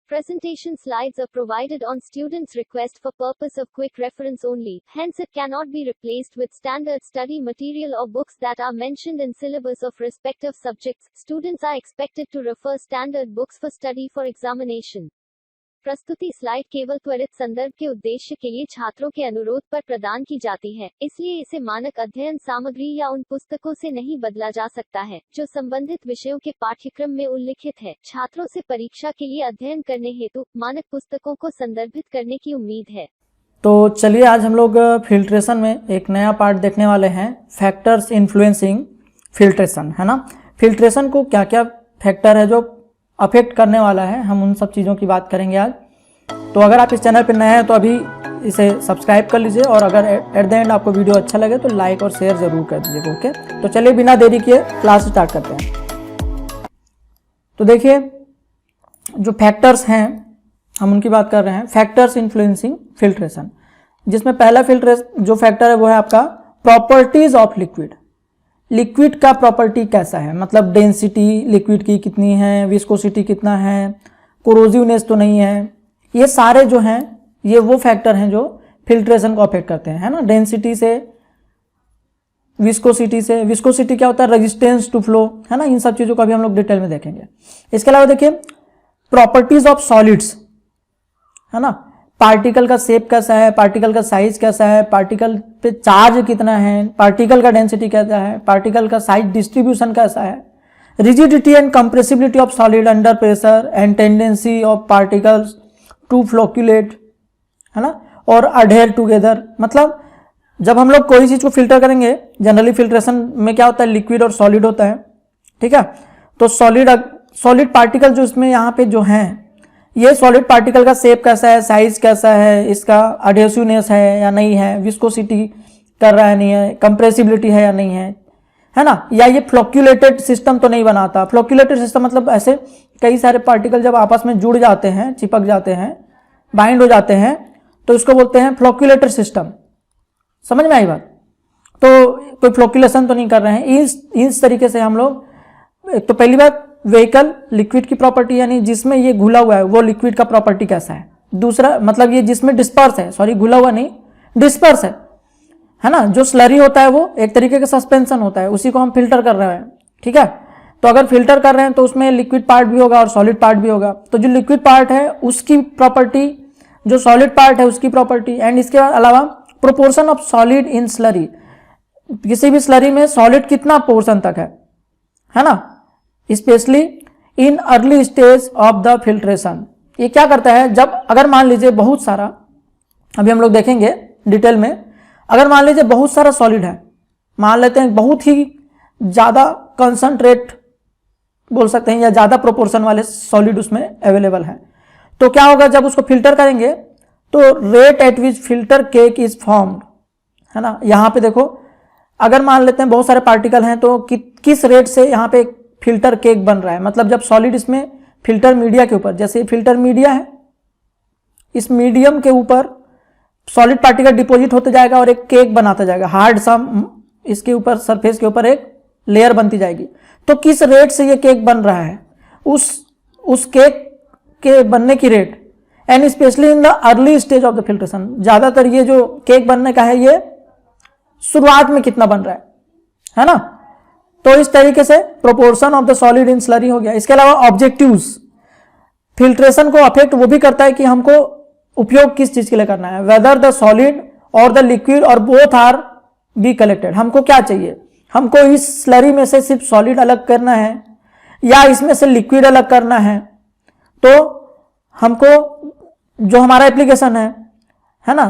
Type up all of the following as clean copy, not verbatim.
Presentation slides are provided on students' request for purpose of quick reference only, hence it cannot be replaced with standard study material or books that are mentioned in syllabus of respective subjects. Students are expected to refer standard books for study for examination. प्रस्तुति slide केवल त्वरित संदर्भ के उद्देश्य के लिए छात्रों के अनुरोध पर प्रदान की जाती है, इसलिए इसे मानक अध्ययन सामग्री या उन पुस्तकों से नहीं बदला जा सकता है जो संबंधित विषयों के पाठ्यक्रम में उल्लिखित है। छात्रों से परीक्षा के लिए अध्ययन करने हेतु मानक पुस्तकों को संदर्भित करने की उम्मीद है। तो चलिए आज हम लोग फिल्ट्रेशन में एक नया पार्ट देखने वाले हैं, फैक्टर्स इन्फ्लुएंसिंग फिल्ट्रेशन, है ना। फिल्ट्रेशन को क्या क्या फैक्टर है जो अफेक्ट करने वाला है, हम उन सब चीज़ों की बात करेंगे आज। तो अगर आप इस चैनल पर नए हैं तो अभी इसे सब्सक्राइब कर लीजिए और अगर एट द एंड आपको वीडियो अच्छा लगे तो लाइक और शेयर ज़रूर कर दीजिएगा। ओके, तो चलिए बिना देरी किए क्लास स्टार्ट करते हैं। तो देखिए जो फैक्टर्स हैं हम उनकी बात कर रहे हैं, फैक्टर्स इन्फ्लुएंसिंग फिल्ट्रेशन, जिसमें पहला जो फैक्टर है वो है आपका प्रॉपर्टीज ऑफ लिक्विड। लिक्विड का प्रॉपर्टी कैसा है, मतलब डेंसिटी लिक्विड की कितनी है, विस्कोसिटी कितना है, कोरोजिवनेस तो नहीं है, ये सारे जो हैं ये वो फैक्टर हैं जो फिल्ट्रेशन को अफेक्ट करते हैं, है ना। डेंसिटी से, विस्कोसिटी से, विस्कोसिटी क्या होता है, रेजिस्टेंस टू फ्लो, है ना। इन सब चीज़ों का भी हम लोग डिटेल में देखेंगे। इसके अलावा देखिए प्रॉपर्टीज ऑफ सॉलिड्स, है ना। पार्टिकल का शेप कैसा है, पार्टिकल का साइज कैसा है, पार्टिकल पे चार्ज कितना है, पार्टिकल का डेंसिटी कैसा है, पार्टिकल का साइज डिस्ट्रीब्यूशन कैसा है, rigidity and compressibility of solid under pressure and tendency of particles to flocculate, है ना, और अडेयर टुगेदर। मतलब जब हम लोग कोई चीज़ को फिल्टर करेंगे, जनरली फिल्ट्रेशन में क्या होता है, लिक्विड और सॉलिड होता है, ठीक है। तो सॉलिड पार्टिकल जो इसमें यहाँ पे जो हैं, ये सॉलिड पार्टिकल का शेप कैसा है, साइज कैसा है, इसका अडेसिवनेस है या नहीं है, विस्कोसिटी कर रहा है नहीं है, कंप्रेसिबिलिटी है या नहीं है ना, या ये फ्लोक्यूलेटेड सिस्टम तो नहीं बनाता। फ्लोक्यूलेटेड सिस्टम मतलब ऐसे कई सारे पार्टिकल जब आपस में जुड़ जाते हैं, चिपक जाते हैं, बाइंड हो जाते हैं, तो इसको बोलते हैं फ्लोक्यूलेटेड सिस्टम। समझ में आई बात। तो कोई फ्लोक्यूलेशन तो नहीं कर रहे हैं। इस तरीके से हम लोग, एक तो पहली बात व्हीकल लिक्विड की प्रॉपर्टी, यानी जिसमें ये घुला हुआ है वो लिक्विड का प्रॉपर्टी कैसा है। दूसरा मतलब ये जिसमें डिस्पर्स है, सॉरी घुला हुआ नहीं, डिस्पर्स है ना। जो स्लरी होता है वो एक तरीके का सस्पेंशन होता है, उसी को हम फिल्टर कर रहे हैं, ठीक है। तो अगर फिल्टर कर रहे हैं तो उसमें लिक्विड पार्ट भी होगा और सॉलिड पार्ट भी होगा। तो जो लिक्विड पार्ट है उसकी प्रॉपर्टी, जो सॉलिड पार्ट है उसकी प्रॉपर्टी, एंड इसके अलावा proportion of solid in slurry, किसी भी स्लरी में सॉलिड कितना पोर्शन तक है ना, specially in early stage of the filtration. ये क्या करता है, जब अगर मान लीजिए बहुत सारा, अभी हम लोग देखेंगे डिटेल में, अगर मान लीजिए बहुत सारा सॉलिड है, मान लेते हैं बहुत ही ज़्यादा कंसंट्रेट बोल सकते हैं या ज़्यादा प्रोपोर्शन वाले सॉलिड उसमें अवेलेबल है, तो क्या होगा, जब उसको फिल्टर करेंगे तो rate at which filter cake is formed, है ना। यहाँ पे देखो, अगर मान लेते हैं बहुत सारे पार्टिकल हैं तो किस रेट से यहाँ पे फिल्टर केक बन रहा है, मतलब जब सॉलिड इसमें फिल्टर मीडिया के ऊपर, जैसे फिल्टर मीडिया है, इस मीडियम के ऊपर सॉलिड पार्टिकल डिपॉजिट होते जाएगा और एक केक बनाता जाएगा, हार्ड सा इसके ऊपर सरफेस के ऊपर एक लेयर बनती जाएगी। तो किस रेट से ये केक बन रहा है, उस केक के बनने की rate, and specially in the early stage of the filtration, ज्यादातर ये जो केक बनने का है ये शुरुआत में कितना बन रहा है ना। तो इस तरीके से proportion of the solid in slurry हो गया। इसके अलावा ऑब्जेक्टिव्स, फिल्ट्रेशन को अफेक्ट वो भी करता है कि हमको उपयोग किस चीज के लिए करना है, वेदर द सॉलिड और द लिक्विड और बोथ आर बी कलेक्टेड। हमको क्या चाहिए, हमको इस स्लरी में से सिर्फ सॉलिड अलग करना है या इसमें से लिक्विड अलग करना है। तो हमको जो हमारा एप्लीकेशन है ना,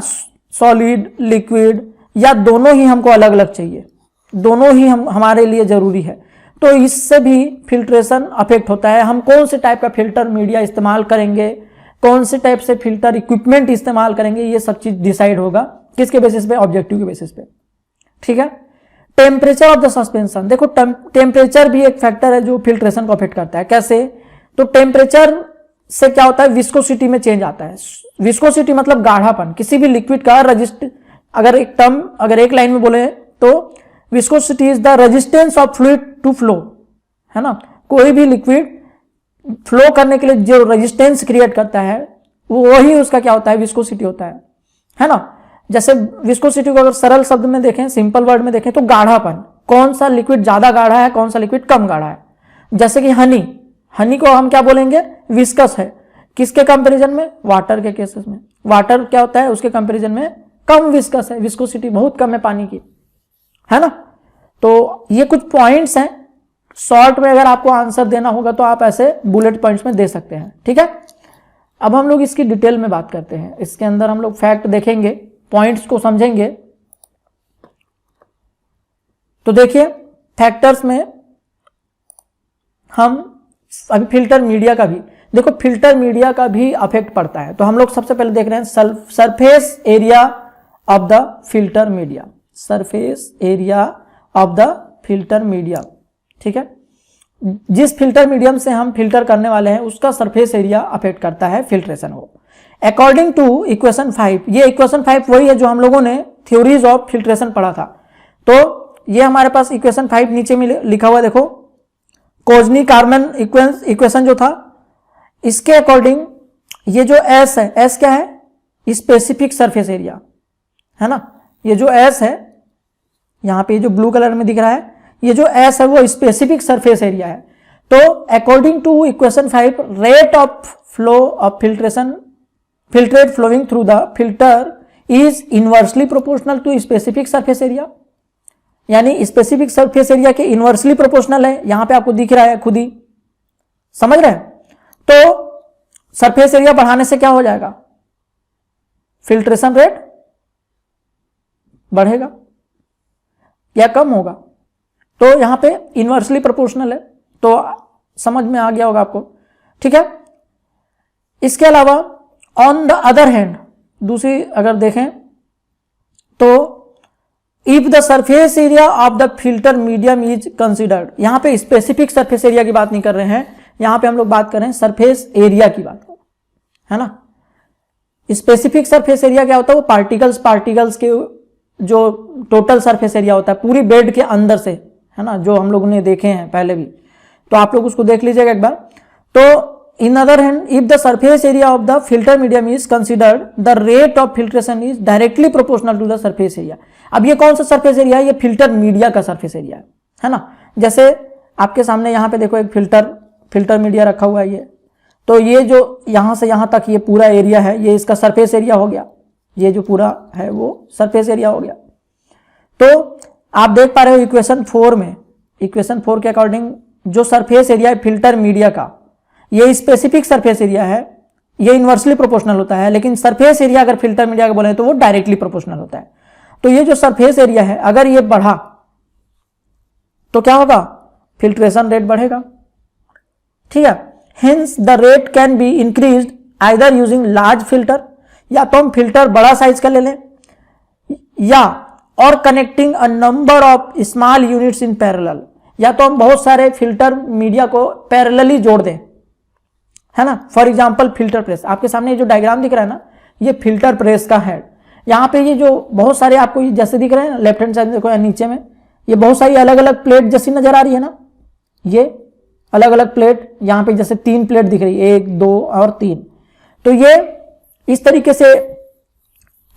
सॉलिड लिक्विड या दोनों ही हमको अलग अलग चाहिए, दोनों ही हमारे लिए जरूरी है। तो इससे भी फिल्ट्रेशन अफेक्ट होता है। हम कौन से टाइप का फिल्टर मीडिया इस्तेमाल करेंगे, कौन से टाइप से फिल्टर इक्विपमेंट इस्तेमाल करेंगे, ये सब चीज डिसाइड होगा किसके बेसिस पे, ऑब्जेक्टिव के बेसिस पे, ठीक है। टेम्परेचर ऑफ द सस्पेंशन, देखो टेम्परेचर भी एक फैक्टर है जो फिल्ट्रेशन को अफेक्ट करता है। कैसे, तो टेम्परेचर से क्या होता है, विस्कोसिटी में चेंज आता है। विस्कोसिटी मतलब गाढ़ापन, किसी भी लिक्विड का अगर एक लाइन में बोले तो viscosity is the resistance of fluid to flow, है ना। कोई भी लिक्विड फ्लो करने के लिए जो रेजिस्टेंस क्रिएट करता है वो वही उसका क्या होता है, विस्कोसिटी होता है ना। जैसे विस्कोसिटी को अगर सरल शब्द में देखें, सिंपल वर्ड में देखें तो गाढ़ापन, कौन सा लिक्विड ज्यादा गाढ़ा है, कौन सा लिक्विड कम गाढ़ा है। जैसे कि हनी को हम क्या बोलेंगे, विस्कस है, किसके कंपैरिजन में, वाटर के केसेस में। वाटर क्या होता है, उसके कंपैरिजन में कम विस्कस है, विस्कोसिटी बहुत कम है पानी की, है ना। तो ये कुछ पॉइंट्स हैं, शॉर्ट में अगर आपको आंसर देना होगा तो आप ऐसे बुलेट पॉइंट्स में दे सकते हैं, ठीक है। अब हम लोग इसकी डिटेल में बात करते हैं, इसके अंदर हम लोग फैक्ट देखेंगे, पॉइंट्स को समझेंगे। तो देखिए फैक्टर्स में हम अभी फिल्टर मीडिया का भी देखो, फिल्टर मीडिया का भी अफेक्ट पड़ता है। तो हम लोग सबसे पहले देख रहे हैं surface area of the filter media, surface area of the filter media, ठीक है। जिस फिल्टर मीडियम से हम फिल्टर करने वाले हैं उसका सरफेस एरिया अफेक्ट करता है फिल्ट्रेशन को। अकॉर्डिंग टू इक्वेशन 5, ये इक्वेशन 5 वही है जो हम लोगों ने थ्योरीज ऑफ फिल्ट्रेशन पढ़ा था। तो ये हमारे पास इक्वेशन 5 नीचे में लिखा हुआ, देखो कोजनी कार्मन इक्वेशन जो था, इसके अकॉर्डिंग ये जो एस है, एस क्या है, स्पेसिफिक सरफेस एरिया, है ना। ये जो एस है यहां पे जो ब्लू कलर में दिख रहा है, ये जो एस है वो स्पेसिफिक सरफेस एरिया है। तो according to equation 5, rate of flow of filtrate flowing through the filter is inversely proportional to specific surface area, यानी स्पेसिफिक सरफेस एरिया के इनवर्सली प्रोपोर्शनल है। यहां पे आपको दिख रहा है, खुद ही समझ रहे हैं। तो सरफेस एरिया बढ़ाने से क्या हो जाएगा, फिल्ट्रेशन रेट बढ़ेगा या कम होगा। तो यहां पे इनवर्सली प्रोपोर्शनल है, तो समझ में आ गया होगा आपको, ठीक है। इसके अलावा ऑन द अदर हैंड, दूसरी अगर देखें तो if the surface area of the filter medium is considered, यहां पे स्पेसिफिक सरफेस एरिया की बात नहीं कर रहे हैं, यहां पे हम लोग बात कर रहे हैं सरफेस एरिया की बात, है ना। स्पेसिफिक सरफेस एरिया क्या होता है, वो पार्टिकल्स के जो टोटल सरफेस एरिया होता है पूरी बेड के अंदर से, है ना, जो हम लोगों ने देखे हैं पहले भी, तो आप लोग उसको देख लीजिएगा एक बार। तो in other hand if the surface area of the filter medium is considered, the rate of filtration is directly proportional to the surface area. अब ये कौन सा सरफेस एरिया है, ये फिल्टर मीडिया का सरफेस एरिया है ना। जैसे आपके सामने यहाँ पे देखो एक फिल्टर मीडिया रखा हुआ है, ये तो ये जो यहां से यहां तक ये पूरा एरिया है, ये इसका सरफेस एरिया हो गया, ये जो पूरा है वो सरफेस एरिया हो गया। तो आप देख पा रहे हो इक्वेशन 4 में, इक्वेशन 4 के अकॉर्डिंग जो सरफेस एरिया है फिल्टर मीडिया का, ये स्पेसिफिक सरफेस एरिया है, ये इनवर्सली प्रोपोर्शनल होता है, लेकिन सरफेस एरिया अगर फिल्टर मीडिया का बोले तो वो डायरेक्टली प्रोपोर्शनल होता है। तो ये जो सरफेस एरिया है अगर ये बढ़ा तो क्या होगा, फिल्ट्रेशन रेट बढ़ेगा, ठीक है। Hence the rate can be increased either using large filter, या तो हम फिल्टर बड़ा साइज का ले लें, या और connecting a number of small units in parallel, या तो हम बहुत सारे फिल्टर मीडिया को पैरेलली जोड़ दें, है ना। फॉर एग्जांपल फिल्टर प्रेस, आपके सामने ये जो डायग्राम दिख रहा है ना, ये फिल्टर प्रेस का है। यहाँ पे ये जो बहुत सारे आपको ये जैसे दिख रहे हैं लेफ्ट हैंड साइड देखो या नीचे में, ये बहुत सारी अलग अलग प्लेट जैसी नजर आ रही है ना, ये अलग अलग प्लेट, यहाँ पे जैसे 3 प्लेट दिख रही है, 1 2 और 3। तो ये इस तरीके से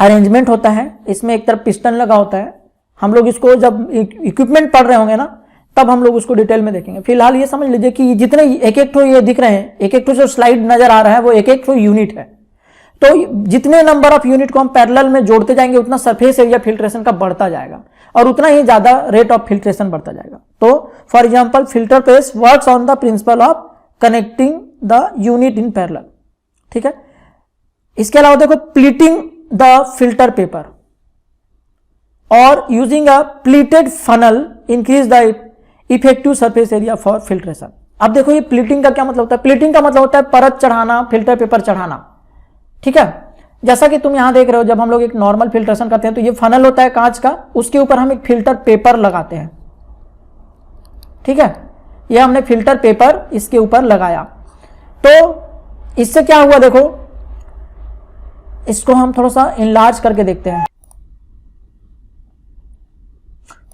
अरेंजमेंट होता है, इसमें एक तरफ पिस्टन लगा होता है। हम लोग इसको जब इक्विपमेंट पढ़ रहे होंगे ना तब हम लोग उसको डिटेल में देखेंगे। फिलहाल ये समझ लीजिए कि जितने एक एक ठो ये दिख रहे हैं, एक एक ठो जो स्लाइड नजर आ रहा है वो एक एक ठो यूनिट है। तो जितने नंबर ऑफ यूनिट को हम पैरेलल में जोड़ते जाएंगे उतना सरफेस एरिया फिल्ट्रेशन का बढ़ता जाएगा और उतना ही ज्यादा रेट ऑफ फिल्ट्रेशन बढ़ता जाएगा। तो for example filter press works on the principle of connecting the unit in parallel, ठीक है। इसके अलावा देखो प्लीटिंग द फिल्टर पेपर और using a pleated funnel increase the effective surface area for filtration. अब देखो ये प्लीटिंग का क्या मतलब होता है, प्लीटिंग का मतलब होता है परत चढ़ाना, फिल्टर पेपर चढ़ाना, ठीक है। जैसा कि तुम यहां देख रहे हो जब हम लोग एक नॉर्मल फिल्ट्रेशन करते हैं तो ये फनल होता है कांच का, उसके ऊपर हम एक फिल्टर पेपर लगाते हैं, ठीक है। ये हमने फिल्टर पेपर इसके ऊपर लगाया, तो इससे क्या हुआ देखो, इसको हम थोड़ा सा इनलार्ज करके देखते हैं,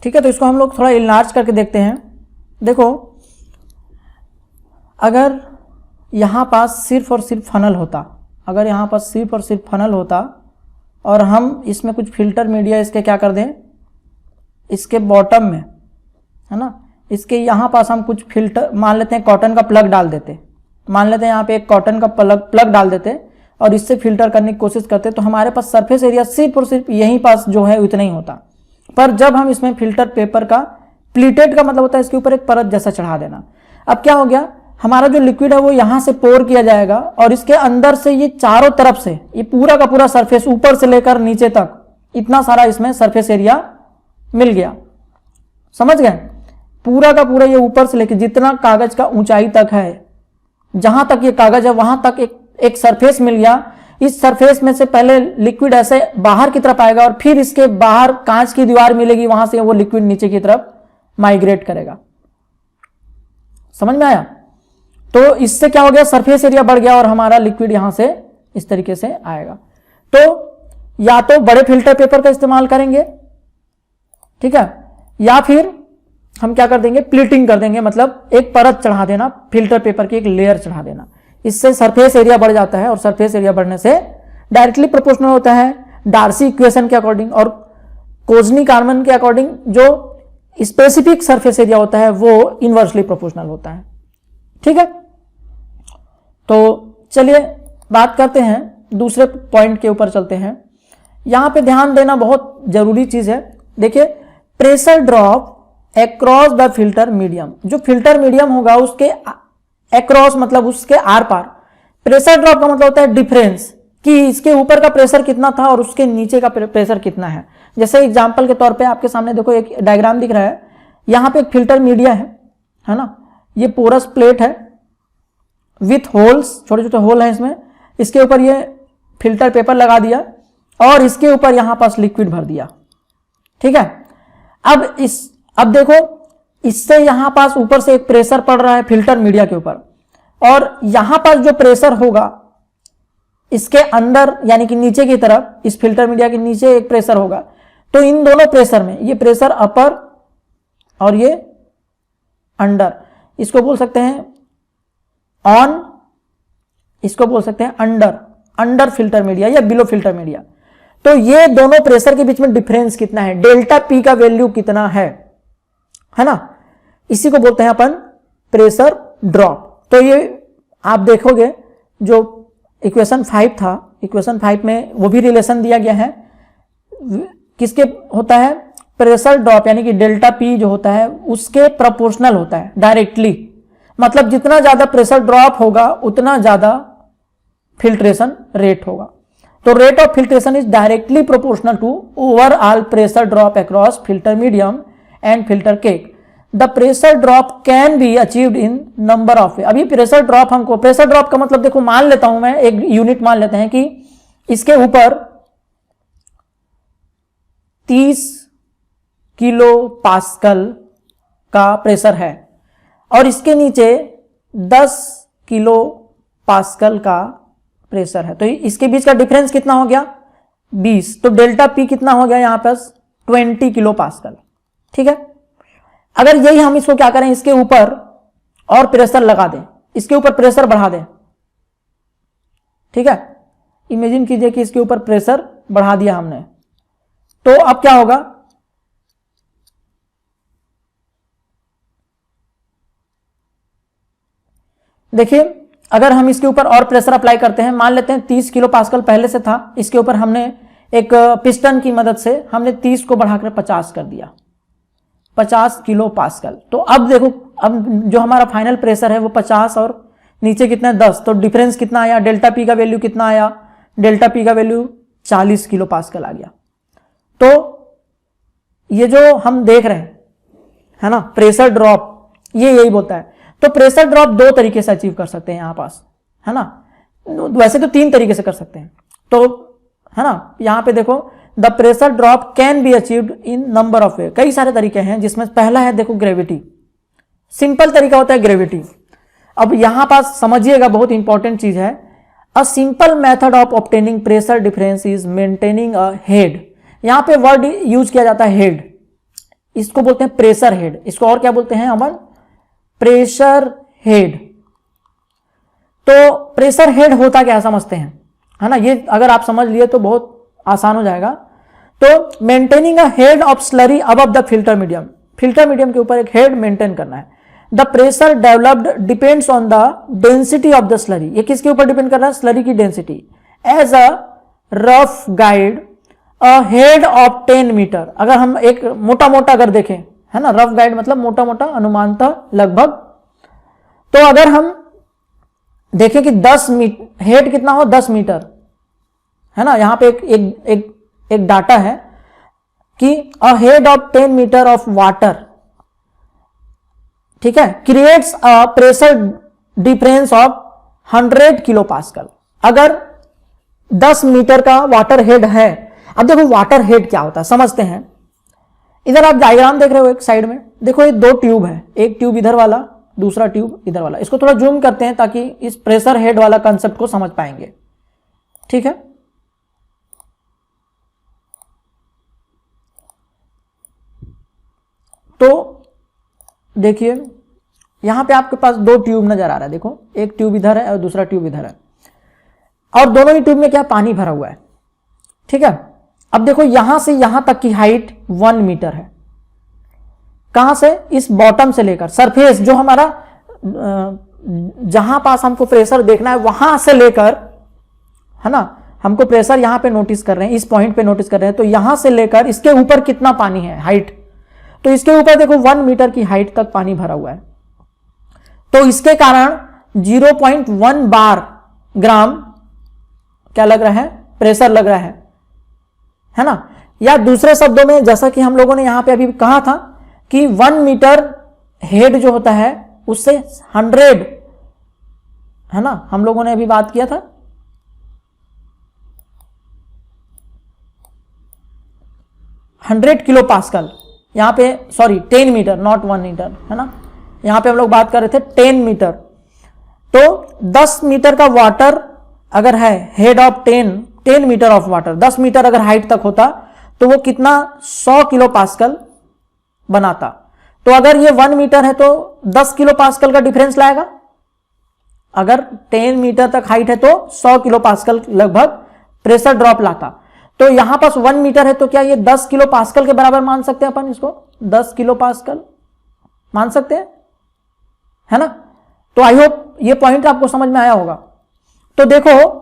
ठीक है। तो इसको हम लोग थोड़ा इनलार्ज करके देखते हैं। देखो अगर यहाँ पास सिर्फ और सिर्फ फनल होता, अगर यहाँ पास सिर्फ और सिर्फ फनल होता और हम इसमें कुछ फिल्टर मीडिया इसके क्या कर दें, इसके बॉटम में, है ना, इसके यहाँ पास हम कुछ फिल्टर, मान लेते हैं कॉटन का प्लग डाल देते, मान लेते हैं यहाँ पे एक कॉटन का प्लग डाल देते और इससे फिल्टर करने की कोशिश करते, तो हमारे पास सरफेस एरिया सिर्फ और सिर्फ यहीं पास जो है उतना ही होता। पर जब हम इसमें फिल्टर पेपर का, प्लीटेड का मतलब होता है इसके ऊपर एक परत जैसा चढ़ा देना, अब क्या हो गया, हमारा जो लिक्विड है वो यहाँ से पोर किया जाएगा और इसके अंदर से ये चारों तरफ से ये पूरा का पूरा सरफेस ऊपर से लेकर नीचे तक इतना सारा इसमें सरफेस एरिया मिल गया। समझ गए, पूरा का पूरा ये ऊपर से लेकर जितना कागज का ऊंचाई तक है, जहां तक ये कागज है वहां तक एक सरफेस मिल गया। इस सरफेस में से पहले लिक्विड ऐसे बाहर की तरफ आएगा और फिर इसके बाहर कांच की दीवार मिलेगी, वहां से वो लिक्विड नीचे की तरफ माइग्रेट करेगा। समझ में आया? तो इससे क्या हो गया, सरफेस एरिया बढ़ गया और हमारा लिक्विड यहां से इस तरीके से आएगा। तो या तो बड़े फिल्टर पेपर का इस्तेमाल करेंगे, ठीक है, या फिर हम क्या कर देंगे, प्लीटिंग कर देंगे, मतलब एक परत चढ़ा देना, फिल्टर पेपर की एक लेयर चढ़ा देना। इससे सरफेस एरिया बढ़ जाता है और सरफेस एरिया बढ़ने से डायरेक्टली प्रोपोर्शनल होता है डार्सी इक्वेशन के अकॉर्डिंग और कोजनी-कारमन के अकॉर्डिंग जो स्पेसिफिक सरफेस एरिया होता है वो इनवर्सली प्रोपोर्शनल होता है। ठीक है, तो चलिए बात करते हैं दूसरे पॉइंट के ऊपर चलते हैं। यहां पे ध्यान देना बहुत जरूरी चीज है। देखिए, pressure drop across the filter medium, जो फिल्टर मीडियम होगा उसके अक्रॉस मतलब उसके आर पार, प्रेशर ड्रॉप का मतलब होता है डिफरेंस, कि इसके ऊपर का प्रेशर कितना था और उसके नीचे का प्रेशर कितना है। जैसे एग्जांपल के तौर पे आपके सामने देखो एक डायग्राम दिख रहा है, यहां पे एक फिल्टर मीडिया है ना, ये पोरस प्लेट है विथ होल्स, छोटे छोटे होल हैं इसमें, इसके ऊपर ये फिल्टर पेपर लगा दिया और इसके ऊपर यहां पास लिक्विड भर दिया। ठीक है, अब देखो इससे यहां पास ऊपर से एक प्रेशर पड़ रहा है फिल्टर मीडिया के ऊपर, और यहां पास जो प्रेशर होगा इसके अंदर यानी कि नीचे की तरफ, इस फिल्टर मीडिया के नीचे एक प्रेशर होगा। तो इन दोनों प्रेशर में, ये प्रेशर अपर और ये अंडर, इसको बोल सकते हैं ऑन, इसको बोल सकते हैं अंडर फिल्टर मीडिया या बिलो फिल्टर मीडिया। तो ये दोनों प्रेशर के बीच में डिफरेंस कितना है, डेल्टा पी का वैल्यू कितना है ना, इसी को बोलते हैं अपन प्रेशर ड्रॉप। तो ये आप देखोगे जो इक्वेशन 5 था, इक्वेशन 5 में वो भी रिलेशन दिया गया है, किसके होता है, प्रेशर ड्रॉप यानी कि डेल्टा पी जो होता है उसके प्रोपोर्शनल होता है डायरेक्टली, मतलब जितना ज्यादा प्रेशर ड्रॉप होगा उतना ज्यादा फिल्ट्रेशन रेट होगा। तो rate of filtration is directly proportional to overall pressure drop across filter medium and filter cake. The pressure drop can be achieved in number of way. अभी pressure drop हमको, pressure drop का मतलब देखो, मान लेता हूं मैं एक यूनिट मान लेते हैं कि इसके ऊपर 30 किलो पास्कल का प्रेशर है और इसके नीचे 10 किलो पास्कल का प्रेशर है, तो इसके बीच का डिफरेंस कितना हो गया, 20। तो डेल्टा पी कितना हो गया यहां पर 20 किलो पास्कल। ठीक है, अगर यही हम इसको क्या करें, इसके ऊपर और प्रेशर लगा दें, इसके ऊपर प्रेशर बढ़ा दें, ठीक है, इमेजिन कीजिए कि इसके ऊपर प्रेशर बढ़ा दिया हमने, तो अब क्या होगा, देखिए अगर हम इसके ऊपर और प्रेशर अप्लाई करते हैं, मान लेते हैं 30 किलो पास्कल पहले से था, इसके ऊपर हमने एक पिस्टन की मदद से हमने 30 को बढ़ाकर 50 कर दिया, 50 किलो पास्कल। तो अब देखो, अब जो हमारा फाइनल प्रेशर है वो 50 और नीचे कितना है 10, तो डिफरेंस कितना आया, डेल्टा पी का वैल्यू कितना आया, डेल्टा पी का वैल्यू 40 किलो पास्कल आ गया। तो ये जो हम देख रहे हैं है ना, प्रेशर ड्रॉप, ये यही बोलता है। तो प्रेशर ड्रॉप दो तरीके से अचीव कर सकते हैं यहां पास, है ना, वैसे तो 3 तरीके से कर सकते हैं, तो है ना, यहां पे देखो the pressure drop can be achieved in number of वे, कई सारे तरीके हैं, जिसमें पहला है देखो ग्रेविटी, सिंपल तरीका होता है ग्रेविटी। अब यहां पास समझिएगा, बहुत इंपॉर्टेंट चीज है, a simple method of obtaining pressure difference is maintaining a head. यहां पे वर्ड यूज किया जाता है हेड, इसको बोलते हैं प्रेशर हेड, इसको और क्या बोलते हैं अमन, प्रेशर हेड। तो प्रेशर हेड होता क्या समझते हैं, है ना, ये अगर आप समझ लिए तो बहुत आसान हो जाएगा। तो maintaining a head of slurry above the filter medium, filter medium के ऊपर एक हेड मेंटेन करना है। The pressure developed depends on the density of the slurry, ये किसके ऊपर डिपेंड कर रहा है, स्लरी की density. As a rough guide a head of 10 metre, अगर हम एक मोटा मोटा अगर देखें, है ना, रफ गाइड मतलब मोटा मोटा अनुमानतः लगभग, तो अगर हम देखें कि 10 मीटर हेड कितना हो, 10 मीटर, है ना, यहां पे एक डाटा है कि a head of 10 metre of water, ठीक है, creates a pressure difference of 100 kilo pascal. अगर 10 मीटर का वाटर हेड है, अब देखो वाटर हेड क्या होता है समझते हैं। इधर आप डायग्राम देख रहे हो एक साइड में, देखो ये 2 ट्यूब है, एक ट्यूब इधर वाला, दूसरा ट्यूब इधर वाला। इसको थोड़ा जूम करते हैं ताकि इस प्रेशर हेड वाला कंसेप्ट को समझ पाएंगे, ठीक है। तो देखिए यहां पे आपके पास 2 ट्यूब नजर आ रहा है, देखो एक ट्यूब इधर है और दूसरा ट्यूब इधर है, और दोनों ही ट्यूब में क्या पानी भरा हुआ है, ठीक है। अब देखो यहां से यहां तक की हाइट 1 मीटर है, कहां से, इस बॉटम से लेकर सरफेस जो हमारा जहां पास हमको प्रेशर देखना है वहां से लेकर, है ना, हमको प्रेशर यहां पे नोटिस कर रहे हैं, इस पॉइंट पे नोटिस कर रहे हैं, तो यहां से लेकर इसके ऊपर कितना पानी है हाइट, तो इसके ऊपर देखो 1 मीटर की हाइट तक पानी भरा हुआ है। तो इसके कारण 0.1 बार ग्राम क्या लग रहा है, प्रेशर लग रहा है ना। या दूसरे शब्दों में जैसा कि हम लोगों ने यहां पे अभी कहा था कि 1 मीटर हेड जो होता है उससे 100, है ना, हम लोगों ने अभी बात किया था 100 किलो पास्कल, यहां पे सॉरी 10 मीटर नॉट 1 मीटर, है ना, यहां पे हम लोग बात कर रहे थे 10 मीटर। तो 10 मीटर का वाटर अगर है, head of 10 metre of water, 10 metre अगर हाइट तक होता तो वो कितना 100 किलो पास्कल बनाता। तो अगर ये 1 मीटर है तो 10 किलो पास्कल का डिफरेंस लाएगा, अगर 10 मीटर तक हाइट है तो 100 किलो पास्कल लगभग प्रेशर ड्रॉप लाता। तो यहां पास 1 मीटर है तो क्या ये 10 किलो पास्कल के बराबर मान सकते हैं अपन इसको, 10 किलो पास्कल मान सकते हैं, है ना। तो आई होप ये पॉइंट आपको समझ में आया होगा। तो देखो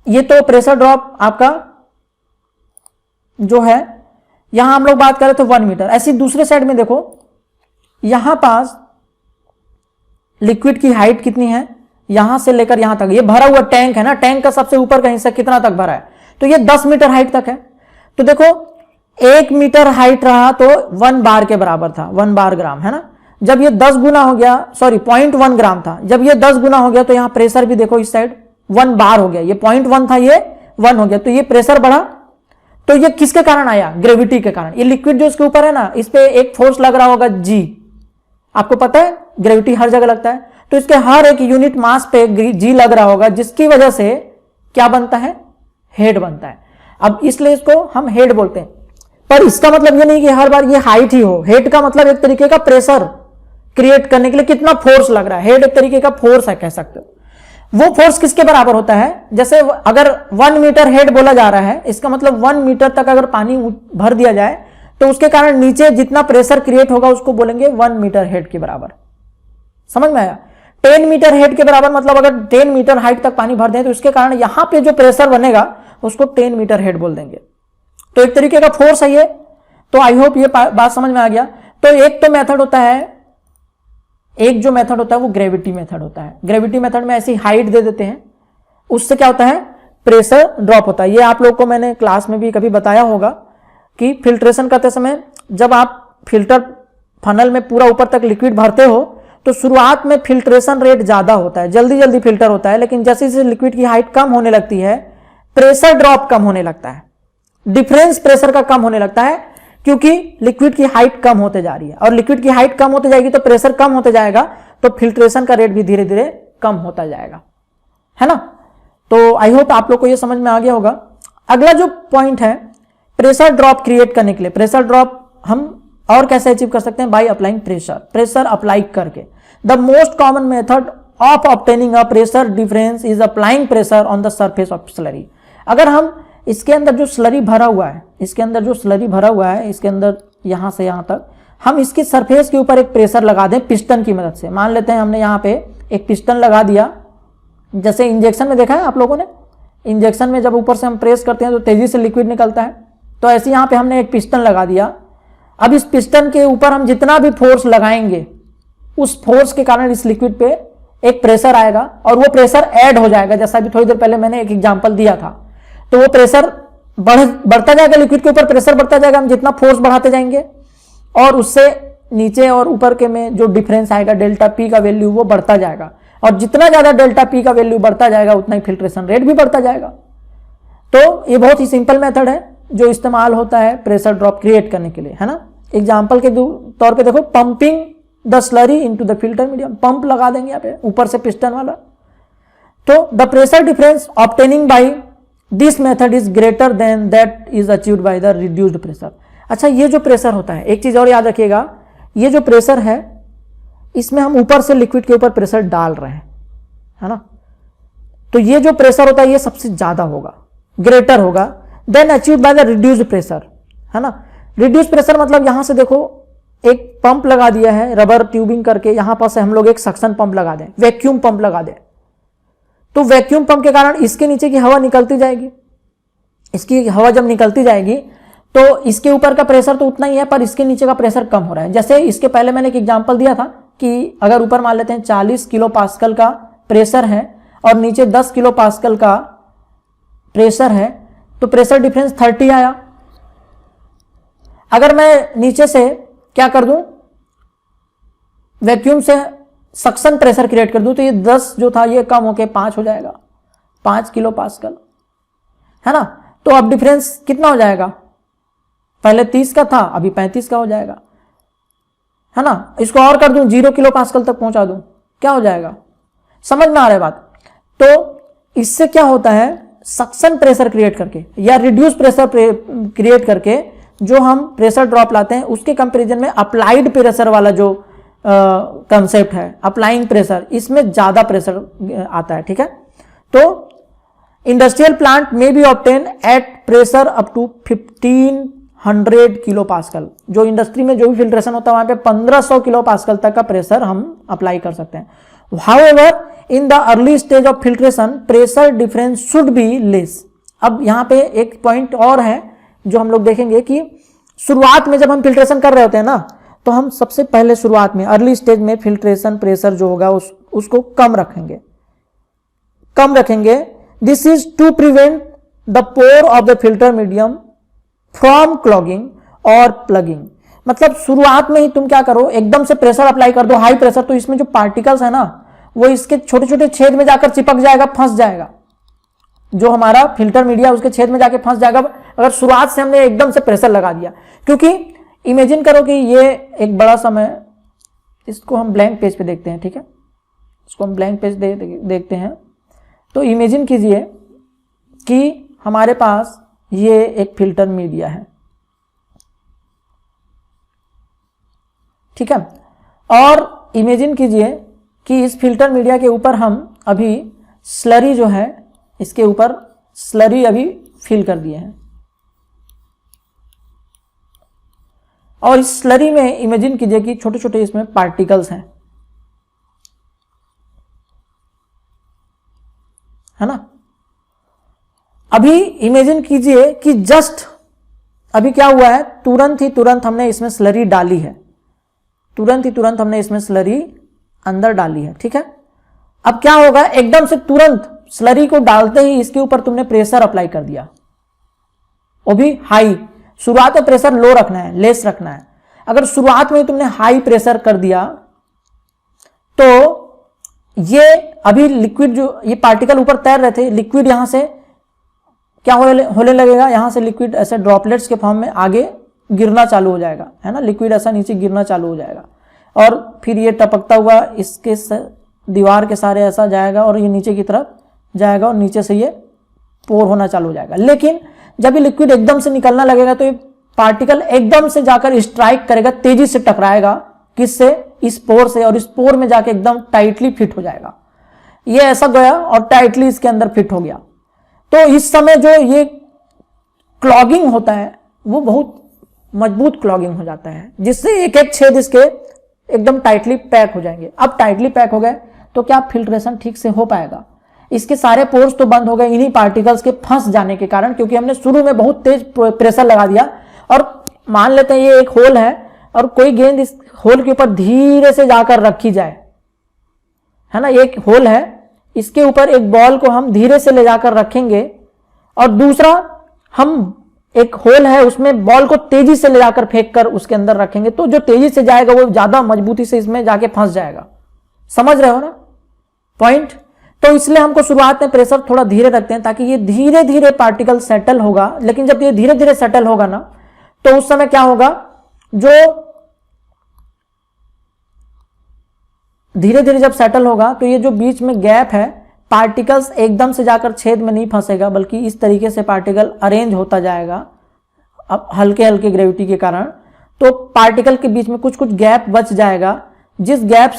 ये तो प्रेशर ड्रॉप आपका जो है, यहां हम लोग बात कर रहे थे 1 मीटर। ऐसी दूसरे साइड में देखो यहां पास लिक्विड की हाइट कितनी है, यहां से लेकर यहां तक, ये भरा हुआ टैंक है ना, टैंक का सबसे ऊपर का हिस्सा कितना तक भरा है, तो ये 10 मीटर हाइट तक है। तो देखो 1 मीटर हाइट रहा तो 1 बार के बराबर था, 1 बार ग्राम, है ना। जब ये 10 गुना हो गया, सॉरी 0.1 ग्राम था, जब ये 10 गुना हो गया तो यहां प्रेशर भी देखो इस साइड 1 बार हो गया, ये 0.1 था ये 1 हो गया, तो ये प्रेशर बढ़ा। तो ये किसके कारण आया, ग्रेविटी के कारण। ये लिक्विड जो इसके ऊपर है ना, इस पे एक फोर्स लग रहा होगा जी, आपको पता है ग्रेविटी हर जगह लगता है, तो इसके हर एक यूनिट मास पे जी लग रहा होगा, जिसकी वजह से क्या बनता है, हेड बनता है। अब इसलिए इसको हम हेड बोलते हैं। पर इसका मतलब ये नहीं कि हर बार ये हाइट ही हो, हेड का मतलब एक तरीके का प्रेशर क्रिएट करने के लिए कितना फोर्स लग रहा है, हेड एक तरीके का फोर्स है कह सकते हो। वो फोर्स किसके बराबर होता है, जैसे अगर 1 मीटर हेड बोला जा रहा है, इसका मतलब 1 मीटर तक अगर पानी भर दिया जाए तो उसके कारण नीचे जितना प्रेशर क्रिएट होगा उसको बोलेंगे 1 मीटर हेड के बराबर। समझ में आया। 10 मीटर हेड के बराबर मतलब अगर 10 मीटर हाइट तक पानी भर दें तो इसके कारण यहां पे जो प्रेशर बनेगा उसको 10 मीटर हेड बोल देंगे। तो एक तरीके का फोर्स है ये। तो आई होप ये बात समझ में आ गया। तो एक तो मेथड होता है, एक जो मेथड होता है वो ग्रेविटी मेथड होता है। ग्रेविटी मेथड में ऐसी हाइट दे देते हैं, उससे क्या होता है, प्रेशर ड्रॉप होता है। ये आप लोग को मैंने क्लास में भी कभी बताया होगा कि फिल्ट्रेशन करते समय जब आप फिल्टर फनल में पूरा ऊपर तक लिक्विड भरते हो तो शुरुआत में फिल्ट्रेशन रेट ज्यादा होता है, जल्दी जल्दी फिल्टर होता है, लेकिन जैसे जैसे लिक्विड की हाइट कम होने लगती है प्रेशर ड्रॉप कम होने लगता है, डिफरेंस प्रेशर का कम होने लगता है, क्योंकि लिक्विड की हाइट कम होते जा रही है। और लिक्विड की हाइट कम होते जाएगी तो प्रेशर कम होते जाएगा, तो फिल्ट्रेशन का रेट भी धीरे धीरे कम होता जाएगा, है ना। तो आई होप आप लोग को ये समझ में आ गया होगा। अगला जो पॉइंट है, प्रेशर ड्रॉप क्रिएट करने के लिए, प्रेशर ड्रॉप हम और कैसे अचीव कर सकते हैं, by applying pressure, pressure apply करके। The most common method of obtaining a pressure difference is applying pressure on the surface of slurry. अगर हम इसके अंदर जो स्लरी भरा हुआ है, इसके अंदर जो स्लरी भरा हुआ है, इसके अंदर यहां से यहां तक हम इसकी सरफेस के ऊपर एक प्रेशर लगा दें पिस्टन की मदद से। मान लेते हैं हमने यहाँ पे एक पिस्टन लगा दिया, जैसे इंजेक्शन में देखा है आप लोगों ने, इंजेक्शन में जब ऊपर से हम प्रेस करते हैं तो तेजी से लिक्विड निकलता है, तो ऐसे यहाँ पे हमने एक पिस्टन लगा दिया। अब इस पिस्टन के ऊपर हम जितना भी फोर्स लगाएंगे उस फोर्स के कारण इस लिक्विड पे एक प्रेशर आएगा और वो प्रेशर ऐड हो जाएगा। जैसा भी थोड़ी देर पहले मैंने एक एग्जांपल दिया था, तो वो प्रेशर बढ़ता जाएगा, लिक्विड के ऊपर प्रेशर बढ़ता जाएगा, हम जितना फोर्स बढ़ाते जाएंगे और उससे नीचे और ऊपर के में जो डिफरेंस आएगा डेल्टा पी का वैल्यू वो बढ़ता जाएगा, और जितना ज्यादा डेल्टा पी का वैल्यू बढ़ता जाएगा उतना ही फिल्ट्रेशन रेट भी बढ़ता जाएगा। तो ये बहुत ही सिंपल मेथड है जो इस्तेमाल होता है प्रेशर ड्रॉप क्रिएट करने के लिए, है ना। एग्जाम्पल के तौर पे देखो, pumping the slurry into the filter medium, pump लगा देंगे यहाँ पे ऊपर से पिस्टन वाला। तो the pressure difference obtaining by this method is greater than that is achieved by the reduced pressure. अच्छा, ये जो प्रेशर होता है, एक चीज और याद रखिएगा, ये जो प्रेशर है इसमें हम ऊपर से लिक्विड के ऊपर प्रेशर डाल रहे हैं, है ना। तो ये जो प्रेशर होता है ये सबसे ज्यादा होगा, ग्रेटर होगा than achieved by the reduced pressure, है ना। रिड्यूस्ड प्रेशर मतलब यहां से देखो एक पंप लगा दिया है रबर ट्यूबिंग करके, यहां पर से हम लोग एक सक्शन पंप लगा दें, वैक्यूम पंप लगा दें, तो वैक्यूम पंप के कारण इसके नीचे की हवा निकलती जाएगी। इसकी हवा जब निकलती जाएगी तो इसके ऊपर का प्रेशर तो उतना ही है, पर इसके नीचे का प्रेशर कम हो रहा है। जैसे इसके पहले मैंने एक एग्जांपल दिया था कि अगर ऊपर मान लेते हैं 40 किलो पास्कल का प्रेशर है और नीचे 10 किलो पास्कल का प्रेशर है, तो प्रेशर डिफरेंस 30 आया। अगर मैं नीचे से क्या कर दूं, वैक्यूम से सक्शन प्रेशर क्रिएट कर दूं, तो ये 10 जो था ये कम होके 5 हो जाएगा, 5 किलो पास्कल, है ना। तो अब डिफरेंस कितना हो जाएगा, पहले 30 का था अभी 35 का हो जाएगा, है ना। इसको और कर दूं, 0 किलो पास्कल तक पहुंचा दूं, क्या हो जाएगा, समझ में आ रहा है बात। तो इससे क्या होता है, सक्शन प्रेशर क्रिएट करके या रिड्यूस प्रेशर क्रिएट करके जो हम प्रेशर ड्रॉप लाते हैं उसके कंपैरिजन में अप्लाइड प्रेशर वाला जो कंसेप्ट है, अप्लाइंग प्रेशर, इसमें ज्यादा प्रेशर आता है, ठीक है। तो इंडस्ट्रियल प्लांट में be obtain at pressure up to 1500 kilo pascal. जो इंडस्ट्री में जो भी फिल्ट्रेशन होता है वहां पे 1500 किलो पास्कल तक का प्रेशर हम अप्लाई कर सकते हैं। However, in the early stage of filtration, pressure difference should be less. अब यहाँ पे एक पॉइंट और है जो हम लोग देखेंगे कि शुरुआत में जब हम फिल्ट्रेशन कर रहे होते हैं ना, तो हम सबसे पहले शुरुआत में अर्ली स्टेज में फिल्ट्रेशन प्रेशर जो होगा उसको कम रखेंगे। This is to prevent the pore of the filter medium from clogging और प्लगिंग। मतलब शुरुआत में ही तुम क्या करो, एकदम से प्रेशर अप्लाई कर दो हाई प्रेशर, तो इसमें जो पार्टिकल्स है ना वो इसके छोटे छोटे छेद में जाकर चिपक जाएगा, फंस जाएगा। जो हमारा फिल्टर मीडिया उसके छेद में जाके फंस जाएगा अगर शुरुआत से हमने एकदम से प्रेशर लगा दिया। क्योंकि इमेजिन करो कि ये एक बड़ा समय, इसको हम ब्लैंक पेज पे देखते हैं, ठीक है, इसको हम ब्लैंक पेज देखते हैं। तो इमेजिन कीजिए कि हमारे पास ये एक फिल्टर मीडिया है, ठीक है, और इमेजिन कीजिए कि इस फिल्टर मीडिया के ऊपर हम अभी स्लरी जो है, इसके ऊपर स्लरी अभी फिल कर दिए हैं, और इस स्लरी में इमेजिन कीजिए कि छोटे छोटे इसमें पार्टिकल्स हैं, है ना। अभी इमेजिन कीजिए कि जस्ट अभी क्या हुआ है, तुरंत हमने इसमें स्लरी डाली है, तुरंत हमने इसमें स्लरी अंदर डाली है, ठीक है। अब क्या होगा, एकदम से तुरंत स्लरी को डालते ही इसके ऊपर तुमने प्रेशर अप्लाई कर दिया, वो भी हाई। शुरुआत में प्रेशर लो रखना है, लेस रखना है। अगर शुरुआत में तुमने हाई प्रेशर कर दिया तो ये अभी लिक्विड जो ये पार्टिकल ऊपर तैर रहे थे, लिक्विड यहां से क्या होने लगेगा, यहां से लिक्विड ऐसे ड्रॉपलेट्स के फॉर्म में आगे गिरना चालू हो जाएगा, है ना। लिक्विड ऐसा नीचे गिरना चालू हो जाएगा और फिर ये टपकता हुआ इसके दीवार के सारे ऐसा जाएगा और ये नीचे की तरफ जाएगा और नीचे से ये पोर होना चालू हो जाएगा। लेकिन जब ये लिक्विड एकदम से निकलना लगेगा तो ये पार्टिकल एकदम से जाकर स्ट्राइक करेगा, तेजी से टकराएगा, किससे, इस पोर से, और इस पोर में जाके एकदम टाइटली फिट हो जाएगा। ये ऐसा गया और टाइटली इसके अंदर फिट हो गया। तो इस समय जो ये क्लॉगिंग होता है वो बहुत मजबूत क्लॉगिंग हो जाता है, जिससे एक एक छेद इसके एकदम टाइटली पैक हो जाएंगे। अब टाइटली पैक हो गए तो क्या फिल्ट्रेशन ठीक से हो पाएगा? इसके सारे पोर्स तो बंद हो गए इन्हीं पार्टिकल्स के फंस जाने के कारण, क्योंकि हमने शुरू में बहुत तेज प्रेशर लगा दिया। और मान लेते हैं ये एक होल है और कोई गेंद इस होल के ऊपर धीरे से जाकर रखी जाए, है ना, एक होल है, इसके ऊपर एक बॉल को हम धीरे से ले जाकर रखेंगे और दूसरा हम एक होल है उसमें बॉल को तेजी से ले जाकर फेंक कर उसके अंदर रखेंगे, तो जो तेजी से जाएगा वो ज्यादा मजबूती से इसमें जाके फंस जाएगा। समझ रहे हो ना पॉइंट? तो इसलिए हमको शुरुआत में प्रेशर थोड़ा धीरे रखते हैं ताकि ये धीरे धीरे पार्टिकल सेटल होगा। लेकिन जब ये धीरे धीरे सेटल होगा ना तो उस समय क्या होगा, जो धीरे धीरे जब सेटल होगा तो ये जो बीच में गैप है, पार्टिकल्स एकदम से जाकर छेद में नहीं फंसेगा, बल्कि इस तरीके से पार्टिकल अरेंज होता जाएगा अब हल्के हल्के ग्रेविटी के कारण। तो पार्टिकल के बीच में कुछ कुछ गैप बच जाएगा, जिस गैप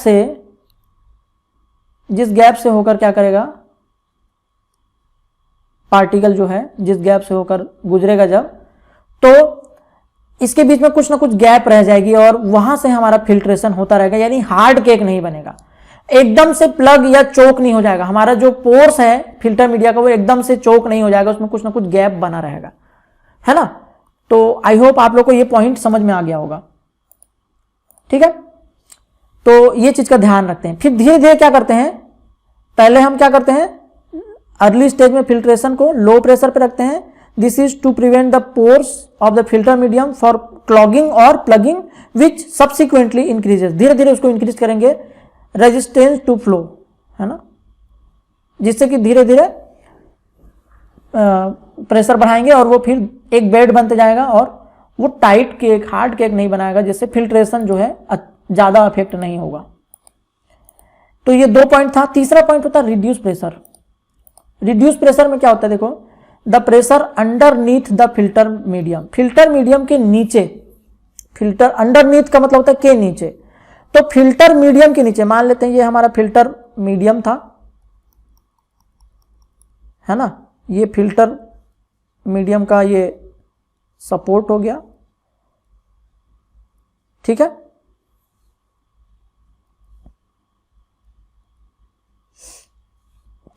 से होकर क्या करेगा, पार्टिकल जो है जिस गैप से होकर गुजरेगा जब, तो इसके बीच में कुछ ना कुछ गैप रह जाएगी और वहां से हमारा फिल्ट्रेशन होता रहेगा, यानी हार्ड केक नहीं बनेगा, एकदम से प्लग या चोक नहीं हो जाएगा। हमारा जो पोर्स है फिल्टर मीडिया का वो एकदम से चोक नहीं हो जाएगा, उसमें कुछ ना कुछ गैप बना रहेगा, है ना। तो आई होप आप लोग को ये पॉइंट समझ में आ गया होगा, ठीक है। तो ये चीज का ध्यान रखते हैं। फिर धीरे धीरे क्या करते हैं, पहले हम क्या करते हैं, अर्ली स्टेज में फिल्ट्रेशन को लो प्रेशर पे रखते हैं। This is to prevent the pores of the filter medium for clogging और प्लगिंग विच सब्सिक्वेंटली इंक्रीजेस। धीरे धीरे उसको इंक्रीज करेंगे रेजिस्टेंस टू फ्लो, है ना, जिससे कि धीरे धीरे प्रेशर बढ़ाएंगे और वो फिर एक बेड बनते जाएगा और वो टाइट केक, हार्ड केक नहीं बनाएगा, जिससे फिल्ट्रेशन जो है ज्यादा इफेक्ट नहीं होगा। तो ये 2 पॉइंट था। तीसरा पॉइंट होता है रिड्यूस प्रेशर। रिड्यूस प्रेशर में क्या होता है, देखो, the pressure underneath the filter medium. Filter medium के नीचे, फिल्टर अंडरनीथ का मतलब होता है के नीचे, तो फिल्टर मीडियम के नीचे मान लेते हैं ये हमारा फिल्टर मीडियम था, है ना, ये फिल्टर मीडियम का ये सपोर्ट हो गया, ठीक है।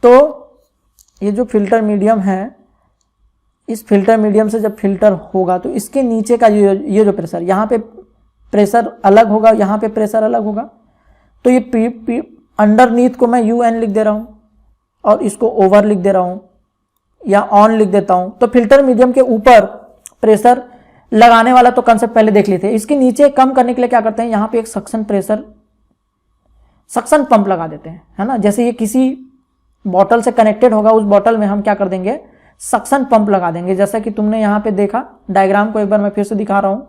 तो ये जो फिल्टर मीडियम है, इस फिल्टर मीडियम से जब फिल्टर होगा तो इसके नीचे का ये जो प्रेशर, यहाँ पे प्रेशर अलग होगा, यहाँ पे प्रेशर अलग होगा। तो ये अंडरनीथ को मैं UN लिख दे रहा हूँ और इसको ओवर लिख दे रहा हूँ या ऑन लिख देता हूँ। तो फिल्टर मीडियम के ऊपर प्रेशर लगाने वाला तो कंसेप्ट पहले देख लेते हैं। इसके नीचे कम करने के लिए क्या करते हैं, यहाँ पे एक सक्शन पंप लगा देते हैं, है ना। जैसे ये किसी बॉटल से कनेक्टेड होगा, उस बॉटल में हम क्या कर देंगे, सक्शन पंप लगा देंगे। जैसा कि तुमने यहां पे देखा, डायग्राम को एक बार मैं फिर से दिखा रहा हूं,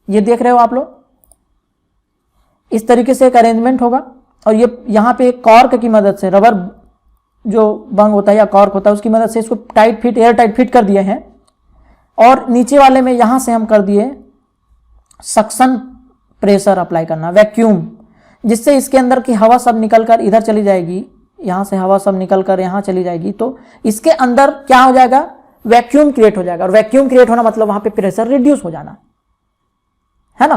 ये देख रहे हो आप लोग, इस तरीके से एक अरेंजमेंट होगा और ये यहां पे एक कॉर्क की मदद से, रबर जो बंग होता है या कॉर्क होता है उसकी मदद से इसको tight fit, air tight fit कर दिए हैं। और नीचे वाले में यहां से हम कर दिए सक्शन प्रेशर अप्लाई करना, वैक्यूम, जिससे इसके अंदर की हवा सब निकलकर इधर चली जाएगी, यहां से हवा सब निकलकर यहां चली जाएगी। तो इसके अंदर क्या हो जाएगा, वैक्यूम क्रिएट हो जाएगा। और वैक्यूम क्रिएट होना मतलब वहां पे प्रेशर रिड्यूस हो जाना, है ना।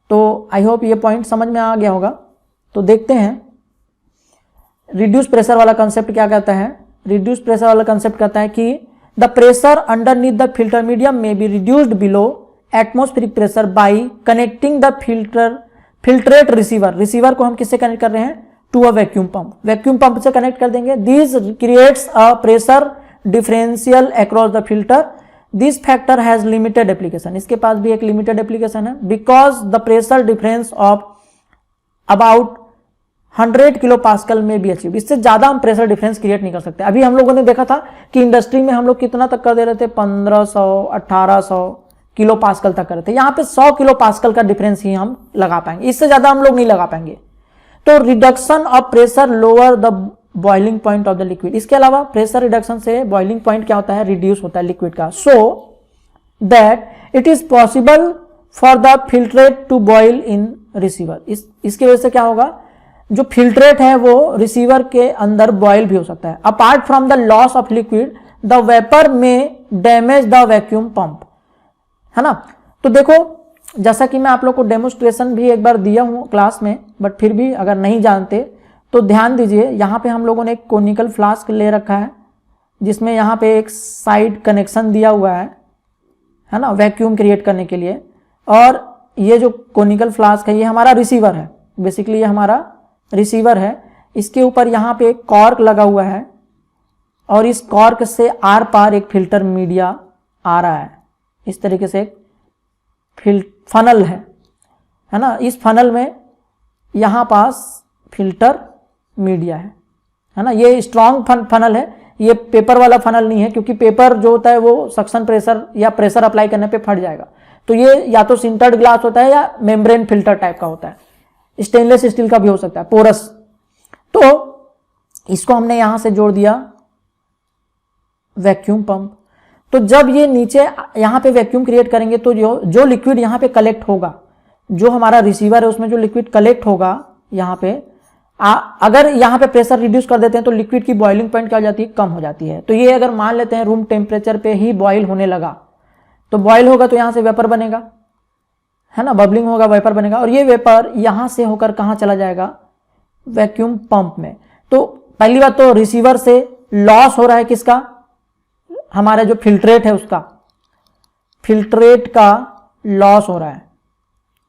तो आई होप ये पॉइंट समझ में आ गया होगा। तो देखते हैं रिड्यूस प्रेशर वाला कंसेप्ट क्या कहता है। रिड्यूस प्रेशर वाला कंसेप्ट कहता है कि the pressure underneath the filter medium में be reduced below atmospheric pressure by connecting the filtrate receiver. Receiver को हम किससे कनेक्ट कर रहे हैं, to a vacuum pump. Vacuum pump से कनेक्ट कर देंगे। This creates a pressure differential across the filter. This factor has limited application. इसके पास भी एक लिमिटेड एप्लीकेशन है, because the pressure difference of about 100 kilo pascal में भी अचीव। इससे ज्यादा हम प्रेशर डिफरेंस क्रिएट नहीं कर सकते। अभी हम लोगों ने देखा था कि इंडस्ट्री में हम लोग कितना तक कर दे रहे थे, 1500 1800 किलो पास्कल तक कर रहे थे। यहाँ पे 100 किलो पास्कल का डिफरेंस ही हम लगा पाएंगे, इससे ज्यादा हम लोग नहीं लगा पाएंगे। तो reduction of pressure lower the boiling point of the liquid. इसके अलावा प्रेशर रिडक्शन से बॉइलिंग पॉइंट क्या होता है, रिड्यूस होता है लिक्विड का, so that it is possible for the filtrate to boil in receiver. इसकी वजह से क्या होगा, जो फिल्ट्रेट है वो रिसीवर के अंदर बॉयल भी हो सकता है। Apart from the loss of liquid the vapour में डैमेज द वैक्यूम पंप, है ना। तो देखो, जैसा कि मैं आप लोग को डेमोस्ट्रेशन भी एक बार दिया हूं क्लास में, बट फिर भी अगर नहीं जानते तो ध्यान दीजिए। यहां पे हम लोगों ने एक कोनिकल फ्लास्क ले रखा है जिसमें यहां पे एक साइड कनेक्शन दिया हुआ है ना, वैक्यूम क्रिएट करने के लिए। और ये जो कोनिकल फ्लास्क है ये हमारा रिसीवर है, बेसिकली ये हमारा रिसीवर है। इसके ऊपर यहाँ पे एक कॉर्क लगा हुआ है और इस कॉर्क से आर पार एक फिल्टर मीडिया आ रहा है। इस तरीके से एक फनल है ना। इस फनल में यहाँ पास फिल्टर मीडिया है ना। ये स्ट्रॉन्ग फनल है, ये पेपर वाला फनल नहीं है, क्योंकि पेपर जो होता है वो सक्शन प्रेशर या प्रेशर अप्लाई करने पे फट जाएगा। तो ये या तो सिंटर्ड ग्लास होता है या मेम्ब्रेन फिल्टर टाइप का होता है, स्टेनलेस स्टील का भी हो सकता है, पोरस। तो इसको हमने यहां से जोड़ दिया वैक्यूम पंप। तो जब ये नीचे यहां पे वैक्यूम क्रिएट करेंगे तो जो लिक्विड यहां पे कलेक्ट होगा, जो हमारा रिसीवर है उसमें जो लिक्विड कलेक्ट होगा यहां पे, अगर यहां पे प्रेशर रिड्यूस कर देते हैं तो लिक्विड की बॉइलिंग पॉइंट क्या हो जाती है, कम हो जाती है। तो ये अगर मान लेते हैं रूम टेम्परेचर पे ही बॉयल होने लगा, तो बॉयल होगा तो यहां से वेपर बनेगा, है ना, बबलिंग होगा, वेपर बनेगा। और ये वेपर यहां से होकर कहां चला जाएगा, वैक्यूम पंप में। तो पहली बात तो रिसीवर से लॉस हो रहा है किसका, हमारा जो फिल्ट्रेट है उसका, फिल्ट्रेट का लॉस हो रहा है।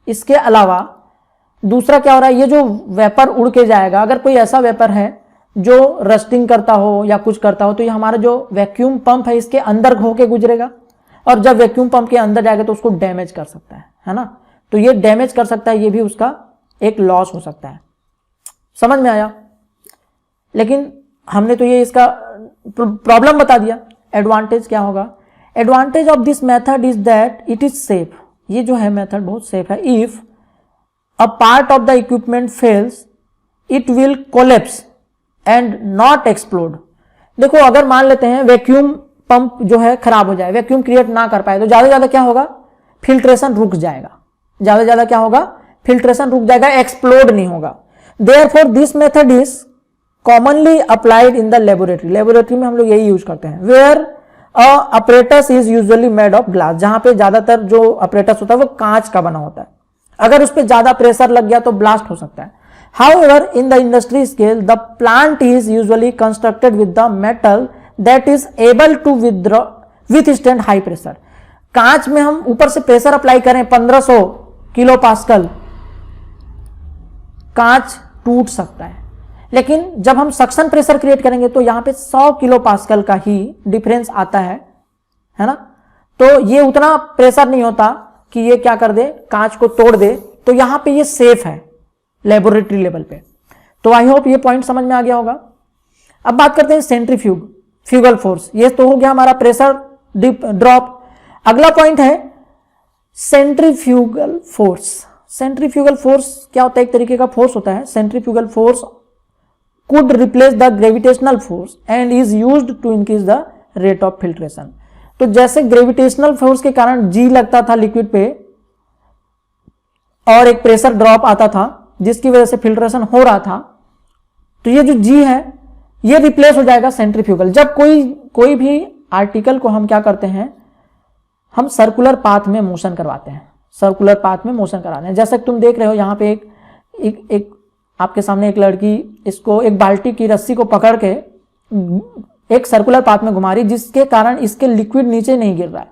इसके अलावा दूसरा क्या हो रहा है, ये जो वेपर उड़ के जाएगा, अगर कोई ऐसा वेपर है जो रस्टिंग करता हो या कुछ करता हो, तो ये हमारा जो वैक्यूम पंप है इसके अंदर होके गुजरेगा, और जब वैक्यूम पंप के अंदर जाएगा तो उसको डैमेज कर सकता है ना। तो ये डैमेज कर सकता है, ये भी उसका एक लॉस हो सकता है। समझ में आया। लेकिन हमने तो ये इसका प्रॉब्लम बता दिया। एडवांटेज क्या होगा, advantage of this method is that it is safe. ये जो है मेथड बहुत सेफ है। If a part of the equipment fails it will collapse and not explode. देखो, अगर मान लेते हैं वैक्यूम पंप जो है खराब हो जाए, वैक्यूम क्रिएट ना कर पाए, तो ज्यादा ज्यादा क्या होगा, फिल्ट्रेशन रुक जाएगा। ज्यादा ज्यादा क्या होगा, फिल्ट्रेशन रुक जाएगा, एक्सप्लोड नहीं होगा। Therefore this method is commonly applied in the laboratory. Laboratory में हम लोग यही यूज करते हैं। Where apparatus is usually made of glass, जहां पे ज्यादातर जो अपरेटस होता है वो कांच का बना होता है। अगर उस पर ज्यादा प्रेशर लग गया तो ब्लास्ट हो सकता है। However, in the industry scale, the plant is usually constructed with the metal that is able to withstand high pressure. कांच में हम ऊपर से प्रेशर अप्लाई करें 1500 किलो पास्कल, कांच टूट सकता है। लेकिन जब हम सक्शन प्रेशर क्रिएट करेंगे तो यहां पे 100 किलो पास्कल का ही डिफरेंस आता है ना। तो ये उतना प्रेशर नहीं होता कि ये क्या कर दे, कांच को तोड़ दे। तो यहां पे ये सेफ है लेबोरेटरी लेवल पे। तो आई होप ये पॉइंट समझ में आ गया होगा। अब बात करते हैं सेंट्रीफ्यूगल फोर्स। ये तो हो गया हमारा प्रेशर ड्रॉप। अगला पॉइंट है सेंट्रीफ्यूगल फोर्स। सेंट्रीफ्यूगल फोर्स क्या होता है, एक तरीके का फोर्स होता है। Centrifugal force could replace the gravitational force and is used to increase the rate of filtration. तो जैसे ग्रेविटेशनल फोर्स के कारण जी लगता था लिक्विड पे और एक प्रेशर ड्रॉप आता था जिसकी वजह से फिल्ट्रेशन हो रहा था, तो ये जो जी है ये रिप्लेस हो जाएगा सेंट्रीफ्यूगल। जब कोई भी आर्टिकल को हम क्या करते हैं, हम सर्कुलर पाथ में मोशन करवाते हैं। सर्कुलर पाथ में मोशन कराते हैं। जैसे तुम देख रहे हो यहाँ पे एक आपके सामने एक लड़की इसको एक बाल्टी की रस्सी को पकड़ के एक सर्कुलर पाथ में घुमा रही, जिसके कारण इसके लिक्विड नीचे नहीं गिर रहा है।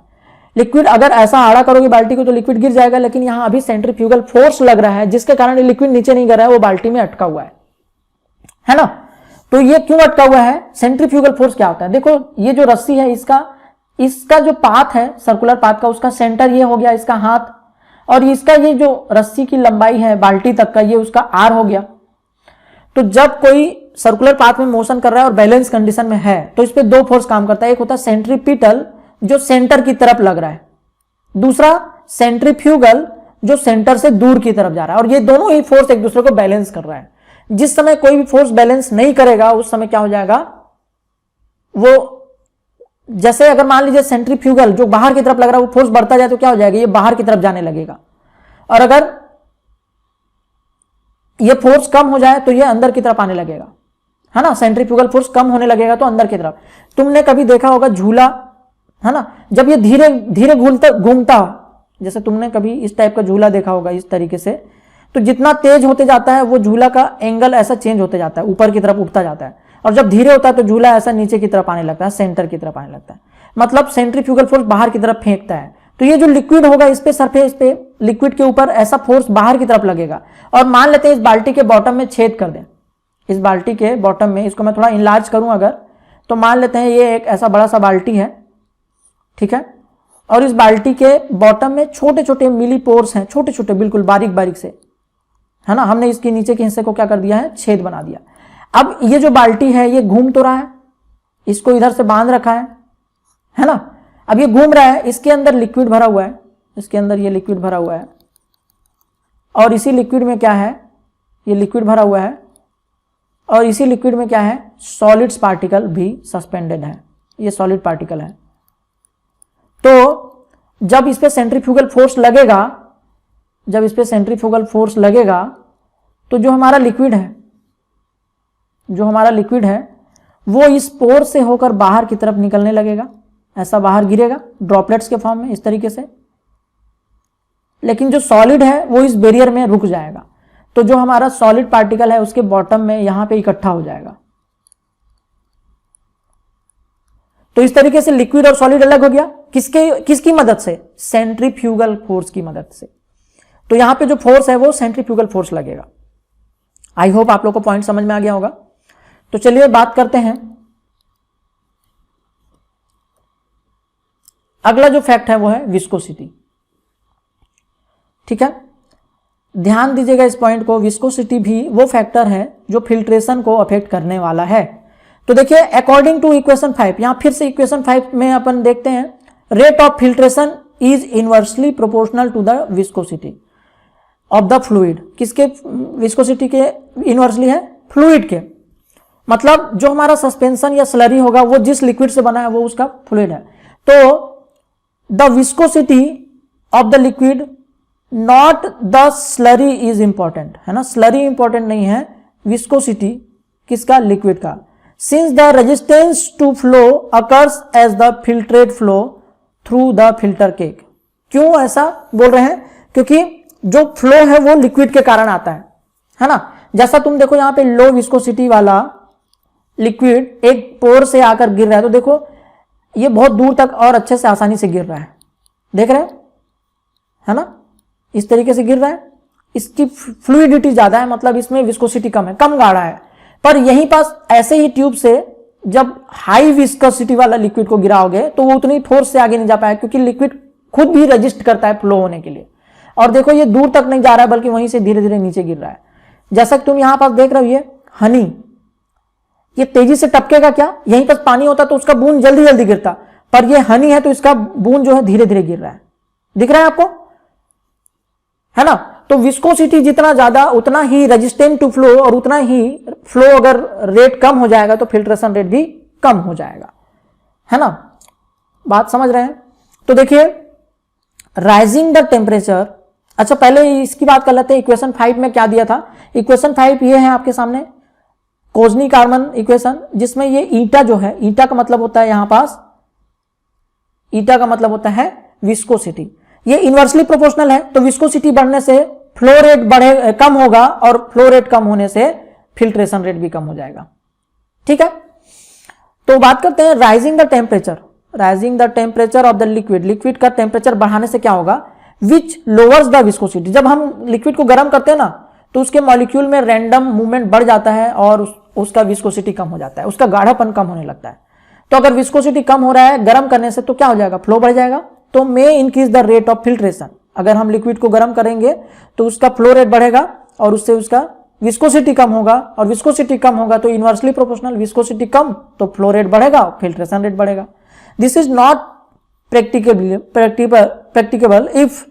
लिक्विड अगर ऐसा आड़ा करोगे बाल्टी को तो लिक्विड गिर जाएगा, लेकिन यहां अभी सेंट्रीफ्यूगल फोर्स लग रहा है जिसके कारण लिक्विड नीचे नहीं गिर रहा है, वो बाल्टी में अटका हुआ है ना। तो ये क्यों अटका हुआ है, सेंट्रीफ्यूगल फोर्स क्या होता है। देखो, ये जो रस्सी है इसका जो पाथ है सर्कुलर पाथ का, उसका सेंटर ये हो गया इसका हाथ, और इसका ये जो रस्सी की लंबाई है बाल्टी तक का, ये उसका आर हो गया। तो जब कोई सर्कुलर पाथ में मोशन कर रहा है और बैलेंस कंडीशन में है तो इस पे दो फोर्स काम करता है। एक होता है सेंट्रीपिटल जो सेंटर की तरफ लग रहा है, दूसरा सेंट्रीफ्यूगल जो सेंटर से दूर की तरफ जा रहा है। और ये दोनों ही फोर्स एक दूसरे को बैलेंस कर रहा है। जिस समय कोई भी फोर्स बैलेंस नहीं करेगा उस समय क्या हो जाएगा, वो जैसे अगर मान लीजिए सेंट्रीफ्यूगल जो बाहर की तरफ लग रहा है वो फोर्स बढ़ता जाए तो क्या हो जाएगा, ये बाहर की तरफ जाने लगेगा। और अगर ये फोर्स कम हो जाए तो ये अंदर की तरफ आने लगेगा, है ना, सेंट्रीफ्यूगल फोर्स कम होने लगेगा तो अंदर की तरफ। तुमने कभी देखा होगा झूला, है ना, जब ये धीरे धीरे घूमता, जैसे तुमने कभी इस टाइप का झूला देखा होगा इस तरीके से, तो जितना तेज होते जाता है वो झूला का एंगल ऐसा चेंज होते जाता है, ऊपर की तरफ उठता जाता है, और जब धीरे होता है तो झूला ऐसा नीचे की तरफ आने लगता है, सेंटर की तरफ आने लगता है, मतलब सेंट्रीफ्यूगल फोर्स बाहर की तरफ फेंकता है। तो ये जो लिक्विड होगा इस पे सरफेस पे लिक्विड के ऊपर ऐसा फोर्स बाहर की तरफ लगेगा, और मान लेते हैं इस बाल्टी के बॉटम में छेद कर दें, इस बाल्टी के बॉटम में, इसको मैं थोड़ा इनलार्ज करूं अगर, तो मान लेते हैं ये एक ऐसा बड़ा सा बाल्टी है, ठीक है, और इस बाल्टी के बॉटम में छोटे छोटे मिली पोर्स हैं, छोटे छोटे बिल्कुल बारीक बारीक से, है ना, हमने इसके नीचे के हिस्से को क्या कर दिया है, छेद बना दिया। अब ये जो बाल्टी है ये घूम तो रहा है, इसको इधर से बांध रखा है ना, अब ये घूम रहा है, इसके अंदर लिक्विड भरा हुआ है, इसके अंदर ये लिक्विड भरा हुआ है, और इसी लिक्विड में क्या है, ये लिक्विड भरा हुआ है, और इसी लिक्विड में क्या है, सॉलिड्स पार्टिकल भी सस्पेंडेड है, ये सॉलिड पार्टिकल है। तो जब इस पे सेंट्रीफ्यूगल फोर्स लगेगा, जब इस पे सेंट्रीफ्यूगल फोर्स लगेगा तो जो हमारा लिक्विड है, जो हमारा लिक्विड है वो इस पोर से होकर बाहर की तरफ निकलने लगेगा, ऐसा बाहर गिरेगा ड्रॉपलेट्स के फॉर्म में इस तरीके से, लेकिन जो सॉलिड है वो इस बैरियर में रुक जाएगा, तो जो हमारा सॉलिड पार्टिकल है उसके बॉटम में यहां पे इकट्ठा हो जाएगा। तो इस तरीके से लिक्विड और सॉलिड अलग हो गया, किसकी मदद से, सेंट्रीफ्यूगल फोर्स की मदद से। तो यहां पे जो फोर्स है वो सेंट्रीफ्यूगल फोर्स लगेगा। आई होप आप लोग को पॉइंट समझ में आ गया होगा। तो चलिए बात करते हैं, अगला जो फैक्ट है वो है विस्कोसिटी, ठीक है, ध्यान दीजिएगा इस पॉइंट को, विस्कोसिटी भी वो फैक्टर है जो फिल्ट्रेशन को अफेक्ट करने वाला है। तो देखिए अकॉर्डिंग टू इक्वेशन 5, यहां फिर से इक्वेशन 5 में अपन देखते हैं, rate of filtration is inversely proportional to the viscosity of the fluid. किसके विस्कोसिटी के इनवर्सली है, फ्लूइड के, मतलब जो हमारा सस्पेंशन या स्लरी होगा वो जिस लिक्विड से बना है वो उसका फ्लूइड है। तो the viscosity of the liquid not the slurry is important, है ना, स्लरी इंपॉर्टेंट नहीं है, विस्कोसिटी किसका, लिक्विड का। Since the resistance to flow occurs as the filtrate flow through the filter cake. क्यों ऐसा बोल रहे हैं, क्योंकि जो फ्लो है वो लिक्विड के कारण आता है ना, जैसा तुम देखो यहां पे लो विस्कोसिटी वाला लिक्विड एक पोर से आकर गिर रहा है, तो देखो ये बहुत दूर तक और अच्छे से आसानी से गिर रहा है, देख रहे हैं, है ना, इस तरीके से गिर रहा है, इसकी फ्लूइडिटी ज्यादा है, मतलब इसमें विस्कोसिटी कम है, कम गाढ़ा है। पर यहीं पास ऐसे ही ट्यूब से जब हाई विस्कोसिटी वाला लिक्विड को गिराओगे तो वो उतनी फोर्स से आगे नहीं जा पाया, क्योंकि लिक्विड खुद भी रजिस्ट करता है फ्लो होने के लिए, और देखो ये दूर तक नहीं जा रहा है बल्कि वहीं से धीरे धीरे नीचे गिर रहा है। जैसा कि तुम यहां पास देख रहे हो ये हनी, ये तेजी से टपकेगा क्या, यहीं पर पानी होता तो उसका बूंद जल्दी जल्दी गिरता, पर ये हनी है तो इसका बूंद जो है धीरे धीरे गिर रहा है, दिख रहा है आपको, है ना। तो विस्कोसिटी जितना ज्यादा उतना ही रेजिस्टेंट टू फ्लो, और उतना ही फ्लो अगर रेट कम हो जाएगा तो फिल्ट्रेशन रेट भी कम हो जाएगा, है ना, बात समझ रहे हैं। तो देखिए राइजिंग द टेम्परेचर, अच्छा पहले इसकी बात कर लेते हैं, इक्वेशन 5 में क्या दिया था। इक्वेशन 5 ये है आपके सामने, कोजनी-कार्मन इक्वेशन, जिसमें ये ईटा जो है, ईटा का मतलब होता है यहां पास, ईटा का मतलब होता है विस्कोसिटी, ये इनवर्सली प्रोपोर्शनल है, तो विस्कोसिटी बढ़ने से फ्लो रेट बढ़े कम होगा, और फ्लो रेट कम होने से फिल्ट्रेशन रेट भी कम हो जाएगा, ठीक है। तो बात करते हैं rising the temperature, rising the temperature of the liquid, liquid का टेम्परेचर बढ़ाने से क्या होगा, विच लोअर्स द विस्कोसिटी। जब हम लिक्विड को गर्म करते हैं ना तो उसके मॉलिक्यूल में रैंडम मूवमेंट बढ़ जाता है और उसका विस्कोसिटी कम हो जाता है, उसका गाढ़ापन कम होने लगता है। तो अगर विस्कोसिटी कम हो रहा है गर्म करने से तो क्या हो जाएगा, फ्लो बढ़ जाएगा, तो may increase the rate of filtration. अगर हम लिक्विड को गर्म करेंगे तो उसका फ्लो रेट बढ़ेगा और उससे उसका विस्कोसिटी कम होगा, और विस्कोसिटी कम होगा तो इनवर्सली प्रोपोर्शनल, विस्कोसिटी कम तो फ्लो रेट बढ़ेगा, फिल्ट्रेशन रेट बढ़ेगा। This is not practicable if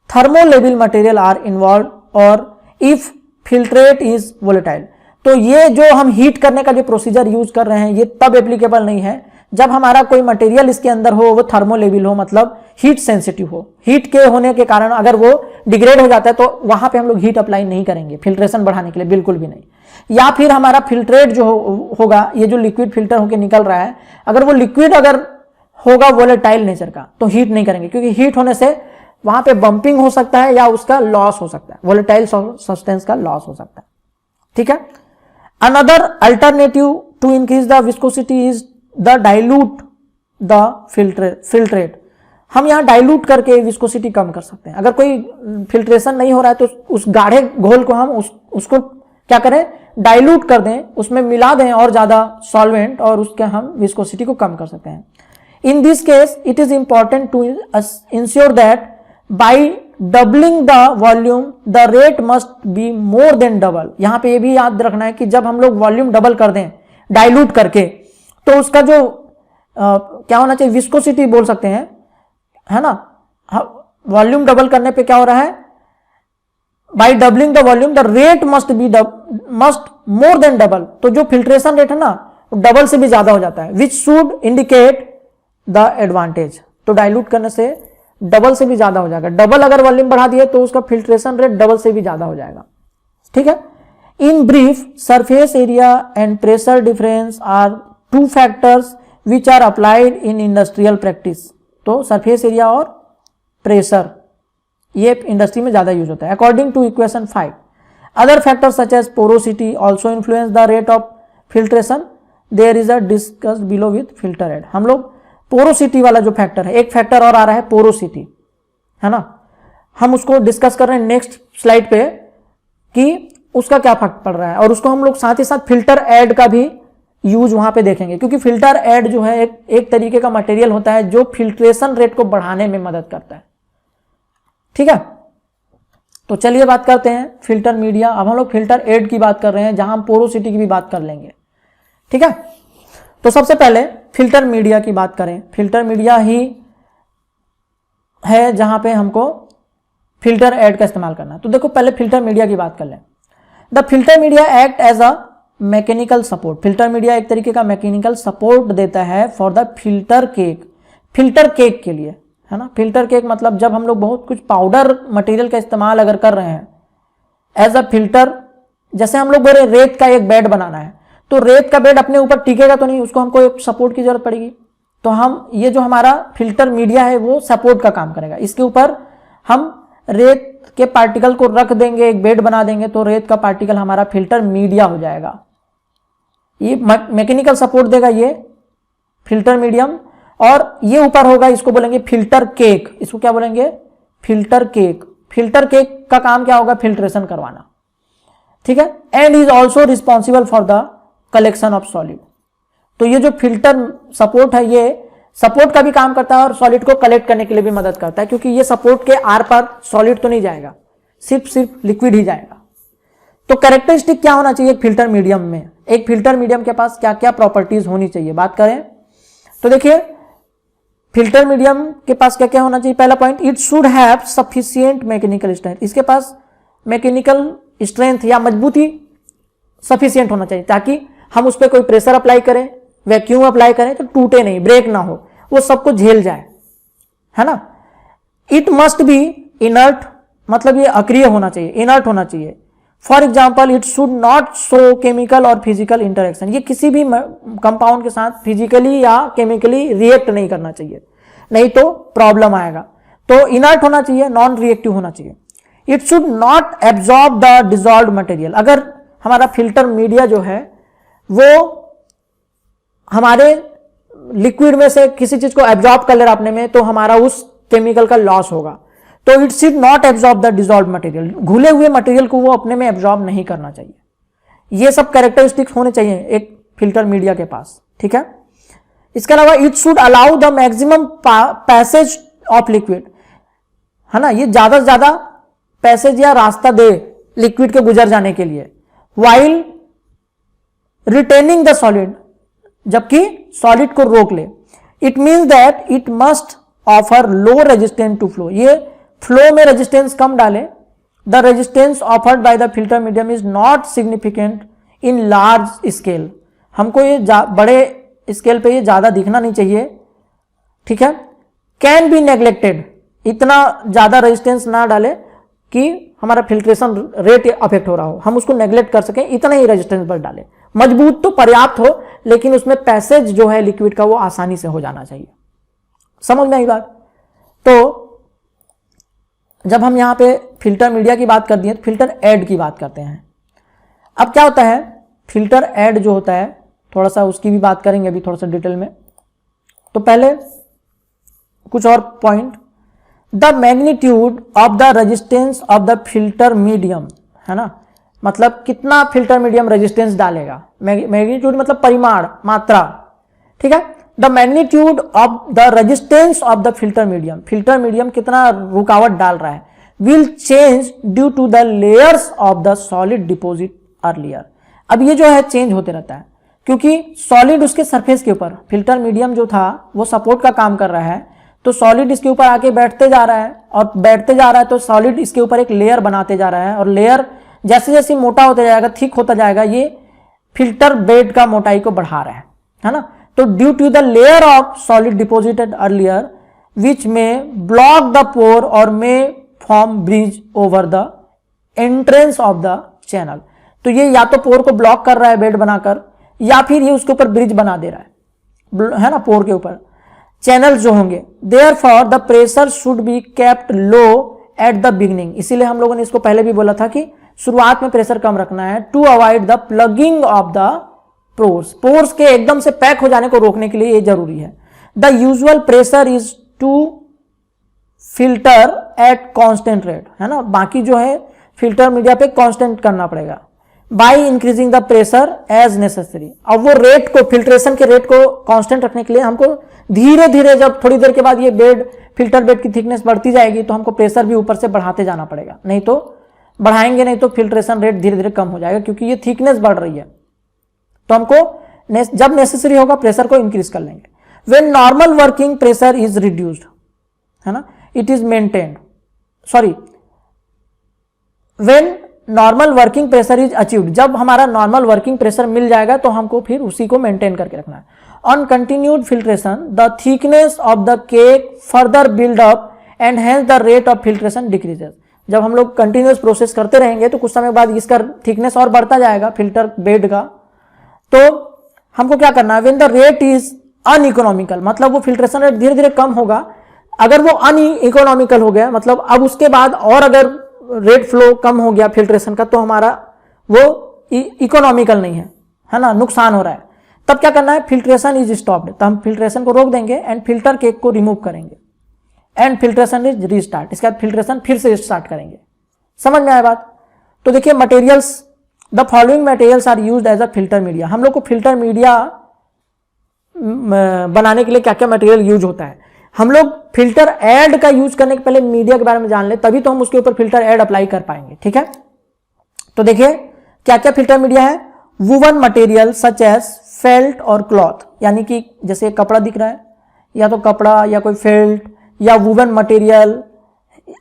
thermolabile material are involved or if filtrate is volatile। तो ये जो हम हीट करने का जो प्रोसीजर यूज कर रहे हैं ये तब एप्लीकेबल नहीं है जब हमारा कोई मटेरियल इसके अंदर हो वो थर्मोलेबल हो, मतलब हीट सेंसिटिव हो, हीट के होने के कारण अगर वो डिग्रेड हो जाता है तो वहां पे हम लोग हीट अप्लाई नहीं करेंगे फिल्ट्रेशन बढ़ाने के लिए, बिल्कुल भी नहीं। या फिर हमारा फिल्ट्रेट जो होगा, ये जो लिक्विड फिल्टर होकर निकल रहा है, अगर वो लिक्विड अगर होगा वोलेटाइल नेचर का तो हीट नहीं करेंगे, क्योंकि हीट होने से वहां पे बंपिंग हो सकता है या उसका लॉस हो सकता है, वोलेटाइल सब्सटेंस का लॉस हो सकता है। ठीक है। Another alternative to increase the viscosity is the dilute the filtrate. हम यहां डाइल्यूट करके विस्कोसिटी कम कर सकते हैं। अगर कोई फिल्ट्रेशन नहीं हो रहा है तो उस गाढ़े घोल को हम उसको क्या करें, डाइल्यूट कर दें, उसमें मिला दें और ज्यादा सॉल्वेंट, और उसके हम विस्कोसिटी को कम कर सकते हैं। In this case it is important to ensure that by doubling the volume the rate must be more than double. यहां पे ये भी याद रखना है कि जब हम लोग वॉल्यूम डबल कर दें डाइल्यूट करके, तो उसका जो क्या होना चाहिए, विस्कोसिटी बोल सकते हैं, है ना। वॉल्यूम डबल करने पे क्या हो रहा है, by doubling the volume the rate must more than double. तो जो फिल्ट्रेशन रेट है ना, डबल से भी ज्यादा हो जाता है, which should indicate the advantage. तो डाइल्यूट करने से डबल से भी ज्यादा हो जाएगा। डबल अगर वॉल्यूम बढ़ा दिए तो उसका फिल्ट्रेशन रेट डबल से भी ज्यादा हो जाएगा। ठीक है। In brief, surface area and pressure difference are two factors which are applied in industrial practice. तो सरफेस एरिया और प्रेशर ये इंडस्ट्री में ज्यादा यूज होता है। According to equation 5, other factors such as porosity also influence the rate of filtration. There is a discussed below with filter head. हम लोग porosity वाला जो फैक्टर है, एक फैक्टर और आ रहा है पोरोसिटी, है ना, हम उसको डिस्कस कर रहे हैं नेक्स्ट स्लाइड पे कि उसका क्या फर्क पड़ रहा है, और उसको हम लोग साथ ही साथ फिल्टर एड का भी यूज वहां पे देखेंगे, क्योंकि फिल्टर एड जो है एक तरीके का मटेरियल होता है जो फिल्ट्रेशन रेट को बढ़ाने में मदद करता है। ठीक है। तो चलिए बात करते हैं फिल्टर मीडिया। अब हम लोग फिल्टर एड की बात कर रहे हैं, जहां हम पोरोसिटी की भी बात कर लेंगे। ठीक है। तो सबसे पहले फिल्टर मीडिया की बात करें। फिल्टर मीडिया ही है जहां पे हमको फिल्टर एड का इस्तेमाल करना है। तो देखो पहले फिल्टर मीडिया की बात कर लें। The filter media act as a mechanical support. Filter media एक तरीके का मैकेनिकल सपोर्ट देता है for the filter cake, filter cake के लिए, है ना। फिल्टर केक मतलब जब हम लोग बहुत कुछ पाउडर मटेरियल का इस्तेमाल अगर कर रहे हैं एज अ फिल्टर, जैसे हम लोग बोले रेत का एक बेड बनाना है, तो रेत का बेड अपने ऊपर टिकेगा तो नहीं, उसको हमको एक सपोर्ट की जरूरत पड़ेगी। तो हम ये जो हमारा फिल्टर मीडिया है वो सपोर्ट का काम करेगा। इसके ऊपर हम रेत के पार्टिकल को रख देंगे, एक बेड बना देंगे, तो रेत का पार्टिकल हमारा फिल्टर मीडिया हो जाएगा। ये मैकेनिकल सपोर्ट देगा ये फिल्टर मीडियम, और ये ऊपर होगा, इसको बोलेंगे फिल्टर केक। इसको क्या बोलेंगे, फिल्टर केक। फिल्टर केक का काम क्या होगा, फिल्ट्रेशन करवाना। ठीक है। And is also responsible for the collection of solid. तो ये जो फिल्टर सपोर्ट है ये सपोर्ट का भी काम करता है और सॉलिड को कलेक्ट करने के लिए भी मदद करता है, क्योंकि ये सपोर्ट के आर पार सॉलिड तो नहीं जाएगा, सिर्फ लिक्विड ही जाएगा। तो कैरेक्टरिस्टिक क्या होना चाहिए एक फिल्टर मीडियम में, एक फिल्टर मीडियम के पास क्या क्या प्रॉपर्टीज होनी चाहिए, बात करें तो देखिए फिल्टर मीडियम के पास क्या क्या होना चाहिए। पहला point, it should have sufficient mechanical strength. इसके पास मैकेनिकल स्ट्रेंथ या मजबूती सफिशिएंट होना चाहिए, ताकि हम उस पर कोई प्रेशर अप्लाई करें, वैक्यूम अप्लाई करें तो टूटे नहीं, ब्रेक ना हो, वो सबको झेल जाए, है ना। इट मस्ट बी इनर्ट, मतलब ये अक्रिय होना चाहिए, इनर्ट होना चाहिए। For example, it should not show chemical और फिजिकल इंटरेक्शन। ये किसी भी कंपाउंड के साथ फिजिकली या केमिकली रिएक्ट नहीं करना चाहिए, नहीं तो प्रॉब्लम आएगा। तो इनर्ट होना चाहिए, नॉन रिएक्टिव होना चाहिए। It should not absorb the dissolved material. अगर हमारा फिल्टर मीडिया जो है वो हमारे लिक्विड में से किसी चीज को एब्जॉर्ब कर ले रहा अपने में, तो हमारा उस केमिकल का लॉस होगा। तो it should not absorb the dissolved material. घुले हुए मटेरियल को वो अपने में एब्जॉर्ब नहीं करना चाहिए। ये सब कैरेक्टरिस्टिक्स होने चाहिए एक फिल्टर मीडिया के पास। ठीक है। इसके अलावा it should allow the maximum passage of liquid, है ना, ये ज्यादा से ज्यादा पैसेज या रास्ता दे लिक्विड के गुजर जाने के लिए, वाइल रिटेनिंग द सॉलिड, जबकि सॉलिड को रोक ले। It means that it must offer low resistance to flow. ये फ्लो में रेजिस्टेंस कम डाले। The resistance offered by the filter medium is not significant in large scale. हमको ये बड़े स्केल पे ये ज्यादा दिखना नहीं चाहिए। ठीक है। कैन बी नेग्लेक्टेड, इतना ज्यादा रेजिस्टेंस ना डाले कि हमारा फिल्ट्रेशन रेट अफेक्ट हो रहा हो, हम उसको नेग्लेक्ट कर सकें, इतना ही रेजिस्टेंस पर डालें। मजबूत तो पर्याप्त हो, लेकिन उसमें पैसेज जो है लिक्विड का वो आसानी से हो जाना चाहिए। समझ में आई बात? तो जब हम यहां पे फिल्टर मीडिया की बात कर दिए तो फिल्टर एड की बात करते हैं। अब क्या होता है, फिल्टर एड जो होता है, थोड़ा सा उसकी भी बात करेंगे अभी थोड़ा सा डिटेल में। तो पहले कुछ और point, the magnitude of the resistance of the filter medium, है ना, मतलब कितना फिल्टर मीडियम रेजिस्टेंस डालेगा। मैग्नीट्यूड मतलब परिमाण, मात्रा, ठीक है। The magnitude of the resistance of the filter medium कितना रुकावट डाल रहा है, will change due to the layers of the solid deposit earlier. अब ये जो है चेंज होते रहता है, क्योंकि सॉलिड उसके सरफेस के ऊपर, फिल्टर मीडियम जो था वो सपोर्ट का काम कर रहा है, तो सॉलिड इसके ऊपर आके बैठते जा रहा है और बैठते जा रहा है, तो सॉलिड इसके ऊपर एक लेयर बनाते जा रहा है, और लेयर जैसे जैसे मोटा होता जाएगा, थिक होता जाएगा, ये फिल्टर बेड का मोटाई को बढ़ा रहा है ना। तो due to the layer of solid deposited earlier which में ब्लॉक द पोर और में form bridge over the entrance of the channel. तो ये या तो पोर को ब्लॉक कर रहा है बेड बनाकर, या फिर ये उसके ऊपर ब्रिज बना दे रहा है ना, पोर के ऊपर चैनल्स जो होंगे। Therefore the pressure should be kept low at the beginning, इसीलिए हम लोगों ने इसको पहले भी बोला था कि शुरुआत में प्रेशर कम रखना है, to avoid the plugging of the pores के एकदम से पैक हो जाने को रोकने के लिए ये जरूरी है। The usual pressure is to filter at constant rate, है ना, बाकी जो है फिल्टर मीडिया पे कांस्टेंट करना पड़ेगा, by increasing the pressure as necessary. अब वो रेट को, फिल्ट्रेशन के रेट को कांस्टेंट रखने के लिए हमको धीरे धीरे, जब थोड़ी देर के बाद ये बेड, फिल्टर बेड की थिकनेस बढ़ती जाएगी, तो हमको प्रेशर भी ऊपर से बढ़ाते जाना पड़ेगा, नहीं तो बढ़ाएंगे नहीं तो फिल्ट्रेशन रेट धीरे धीरे कम हो जाएगा, क्योंकि ये थिकनेस बढ़ रही है। तो हमको जब नेसेसरी होगा प्रेशर को इंक्रीज कर लेंगे। When normal working pressure is reduced, है ना, it is maintained, sorry, when normal working pressure is achieved, जब हमारा नॉर्मल वर्किंग प्रेशर मिल जाएगा तो हमको फिर उसी को मेंटेन करके रखना है। On continued filtration the thickness of the cake further build up and hence the rate of filtration decreases. जब हम लोग कंटिन्यूस प्रोसेस करते रहेंगे तो कुछ समय बाद इसका थिकनेस और बढ़ता जाएगा फिल्टर बेड का। तो हमको क्या करना है, when the rate is uneconomical, मतलब वो फिल्ट्रेशन रेट धीरे धीरे कम होगा। अगर वो अनइकोनॉमिकल हो गया, मतलब अब उसके बाद और अगर रेट फ्लो कम हो गया फिल्ट्रेशन का, तो हमारा वो इकोनॉमिकल नहीं है ना, नुकसान हो रहा है। तब क्या करना है, फिल्ट्रेशन इज स्टॉप्ड, तो हम फिल्ट्रेशन को रोक देंगे एंड फिल्टर केक को रिमूव करेंगे एंड फिल्ट्रेशन इज रीस्टार्ट, इसके बाद फिल्ट्रेशन फिर से स्टार्ट करेंगे। समझ में आया बात? तो देखिए materials, the following materials are used as a filter media. हम लोग को फिल्टर मीडिया बनाने के लिए क्या क्या मटेरियल यूज होता है, हम लोग फिल्टर एड का यूज करने के पहले मीडिया के बारे में जान ले, तभी तो हम उसके ऊपर फिल्टर एड अप्लाई कर पाएंगे, ठीक है। तो देखिए क्या क्या फिल्टर मीडिया है, woven material such as felt और क्लॉथ, यानी कि जैसे कपड़ा दिख रहा है, या तो कपड़ा या कोई फेल्ट या वुवन मटेरियल,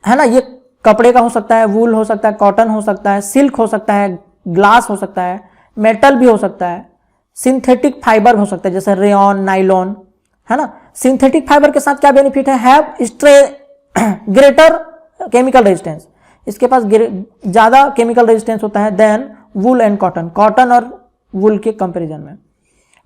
है ना, ये कपड़े का हो सकता है, वूल हो सकता है, कॉटन हो सकता है, सिल्क हो सकता है, ग्लास हो सकता है, मेटल भी हो सकता है, सिंथेटिक फाइबर हो सकता है जैसे रेयन, नाइलॉन, है ना। सिंथेटिक फाइबर के साथ क्या बेनिफिट है, हैव ग्रेटर केमिकल रेजिस्टेंस, इसके पास ज्यादा केमिकल रेजिस्टेंस होता है than wool and cotton, cotton और वूल के कंपैरिजन में।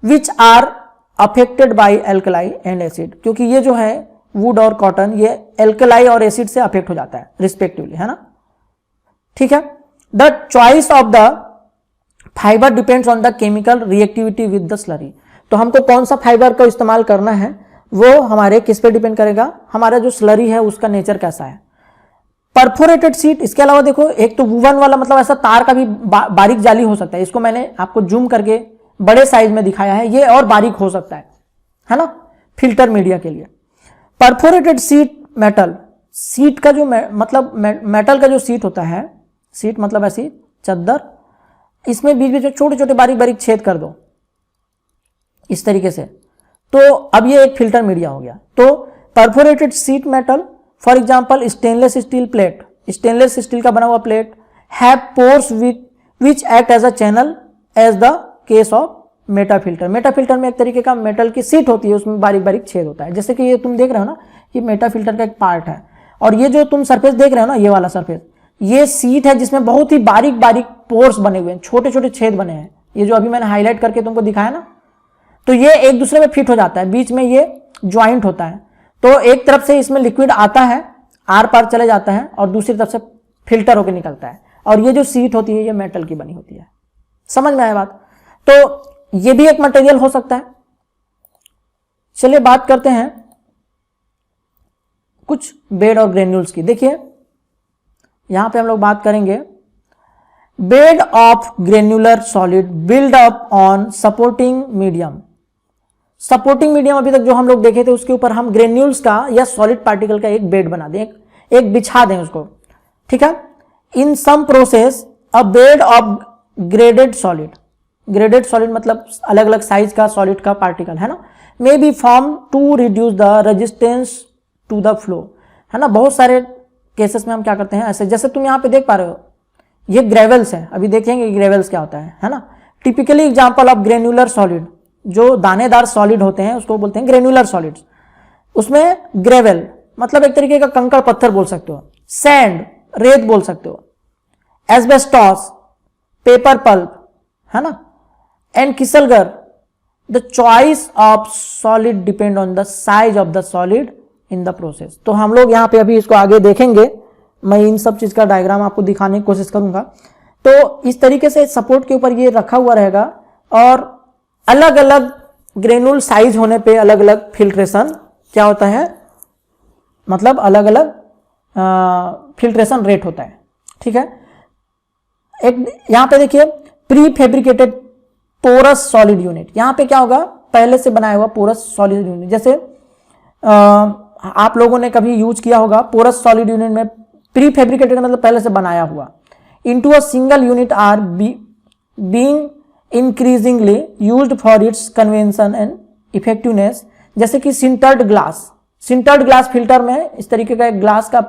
Which are affected by alkali and acid, क्योंकि ये जो है वुड और कॉटन ये एल्कलाई और एसिड से अफेक्ट हो जाता है रिस्पेक्टिवली, है ना, ठीक है। The choice of the fibre depends on the chemical reactivity with the slurry, तो हमको कौन सा फाइबर का इस्तेमाल करना है वो हमारे किस पे डिपेंड करेगा, हमारा जो स्लरी है उसका नेचर कैसा है। परफोरेटेड शीट, इसके अलावा देखो एक तो वुवन वाला, मतलब ऐसा तार का भी बारीक जाली हो सकता है, इसको मैंने आपको जूम करके बड़े साइज में दिखाया है, ये और बारीक हो सकता है ना, फिल्टर मीडिया के लिए। परफोरेटेड शीट मेटल, सीट का जो मतलब मेटल का जो सीट होता है, सीट मतलब ऐसी चद्दर, इसमें बीच बीच में छोटे छोटे बारीक बारीक छेद कर दो इस तरीके से, तो अब ये एक फिल्टर मीडिया हो गया। तो perforated sheet metal, for example stainless steel plate, stainless steel का बना हुआ plate, have pores which act as a channel as the case of meta filter. Meta filter में एक तरीके का मेटल की सीट होती है, उसमें बारीक बारीक छेद होता है, जैसे कि ये तुम देख रहे हो ना, ये मेटा फिल्टर का एक पार्ट है। और ये जो तुम सरफेस देख रहे हो ना, ये वाला सरफेस, ये सीट है जिसमें बहुत ही बारीक बारीक पोर्स बने हुए हैं, छोटे छोटे छेद बने हैं। ये जो अभी मैंने हाईलाइट करके तुमको दिखाया ना, तो ये एक दूसरे में फिट हो जाता है, बीच में ये ज्वाइंट होता है। तो एक तरफ से इसमें लिक्विड आता है, आर पार चले जाता है, और दूसरी तरफ से फिल्टर होकर निकलता है। और ये जो सीट होती है ये मेटल की बनी होती है। समझ में आया बात? तो ये भी एक मटेरियल हो सकता है। चलिए बात करते हैं कुछ बेड और ग्रेन्यूल्स की। देखिए यहां पे हम लोग बात करेंगे bed of granular solid build up on supporting medium. Supporting medium अभी तक जो हम लोग देखे थे उसके ऊपर हम ग्रेन्यूल्स का या सॉलिड पार्टिकल का एक बेड बना दें, एक बिछा दें उसको, ठीक है। In some process a bed of graded solid, graded solid मतलब अलग अलग साइज का सॉलिड का पार्टिकल है ना, may be form to reduce the resistance to the flow, है ना। बहुत सारे केसेस में हम क्या करते हैं ऐसे, जैसे तुम यहां पे देख पा रहे हो ये ग्रेवल्स है, अभी देखेंगे ग्रेवल्स क्या होता है ना। Typically example of granular solid, जो दानेदार सॉलिड होते हैं उसको बोलते हैं ग्रेन्युलर सॉलिड्स। उसमें ग्रेवल मतलब एक तरीके का कंकड़ पत्थर बोल सकते हो, सैंड रेत बोल सकते हो, एस्बेस्टॉस, पेपर पल्प, है ना, and kieselguhr. The choice of solid depend on the size of the solid in the process. तो हम लोग यहाँ पे अभी इसको आगे देखेंगे, मैं इन सब चीज का डायग्राम आपको दिखाने की कोशिश करूंगा। तो इस तरीके से सपोर्ट के ऊपर ये रखा हुआ रहेगा, और अलग अलग ग्रेनुल साइज होने पे अलग अलग फिल्ट्रेशन क्या होता है, मतलब अलग अलग फिल्ट्रेशन रेट होता है, ठीक है। एक यहां पे देखिए pre fabricated porous solid unit, यहां पे क्या होगा, पहले से बनाया हुआ पोरस सॉलिड यूनिट। जैसे आप लोगों ने कभी यूज किया होगा पोरस सॉलिड यूनिट में, प्री फैब्रिकेटेड मतलब पहले से बनाया हुआ, into a single unit are being increasingly used for its convention and effectiveness. जैसे कि sintered glass, sintered glass filter में इस तरीके का एक ग्लास का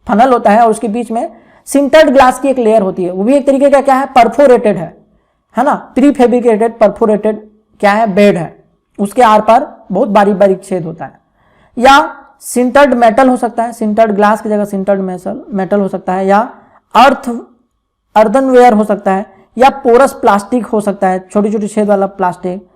फनल होता है और उसके बीच में सिंटर्ड ग्लास की एक लेयर होती है, वो भी एक तरीके का क्या है, परफोरेटेड है ना। प्री फैब्रिकेटेड परफोरेटेड क्या है, बेड है, उसके आर पार बहुत बारीक बारीक छेद होता है। या सिंटर्ड मेटल हो सकता है, सिंटर्ड ग्लास की जगह सिंटर्ड मेटल हो सकता है, या अर्दनवेयर हो सकता है, या पोरस प्लास्टिक हो सकता है, छोटी छोटी छेद वाला plastic.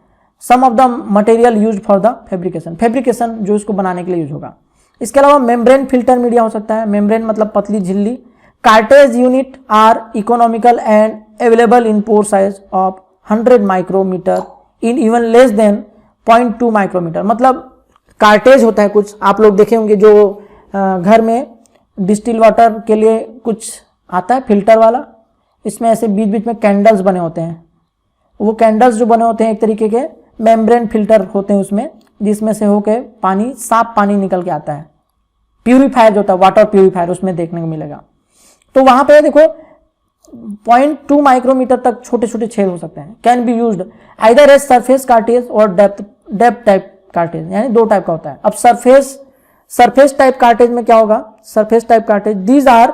Some of the material use for the fabrication जो इसको बनाने के लिए यूज होगा। इसके अलावा मेम्ब्रेन फिल्टर मीडिया हो सकता है, मेम्ब्रेन मतलब पतली झिल्ली। Cartridge unit are economical and available in pore size of 100 micrometre in even less than 0.2 micrometre. मतलब कार्टेज होता है कुछ, आप लोग देखे होंगे जो घर में डिस्टिल वाटर के लिए कुछ आता है फिल्टर वाला, इसमें ऐसे बीच बीच में कैंडल्स बने होते हैं। वो कैंडल्स जो बने होते हैं एक तरीके के मेम्ब्रेन फिल्टर होते हैं उसमें, जिसमें से होके पानी, साफ पानी निकल के आता है। प्यूरीफायर जो होता है, वाटर प्यूरीफायर, उसमें देखने को मिलेगा। तो वहां पे देखो 0.2 माइक्रोमीटर तक छोटे छोटे छेद हो सकते हैं। Can be used either as surface cartridge और डेप्थ टाइप कार्टेज, यानी दो टाइप का होता है। अब सरफेस टाइप कार्टेज में क्या होगा, surface type cartridge, these are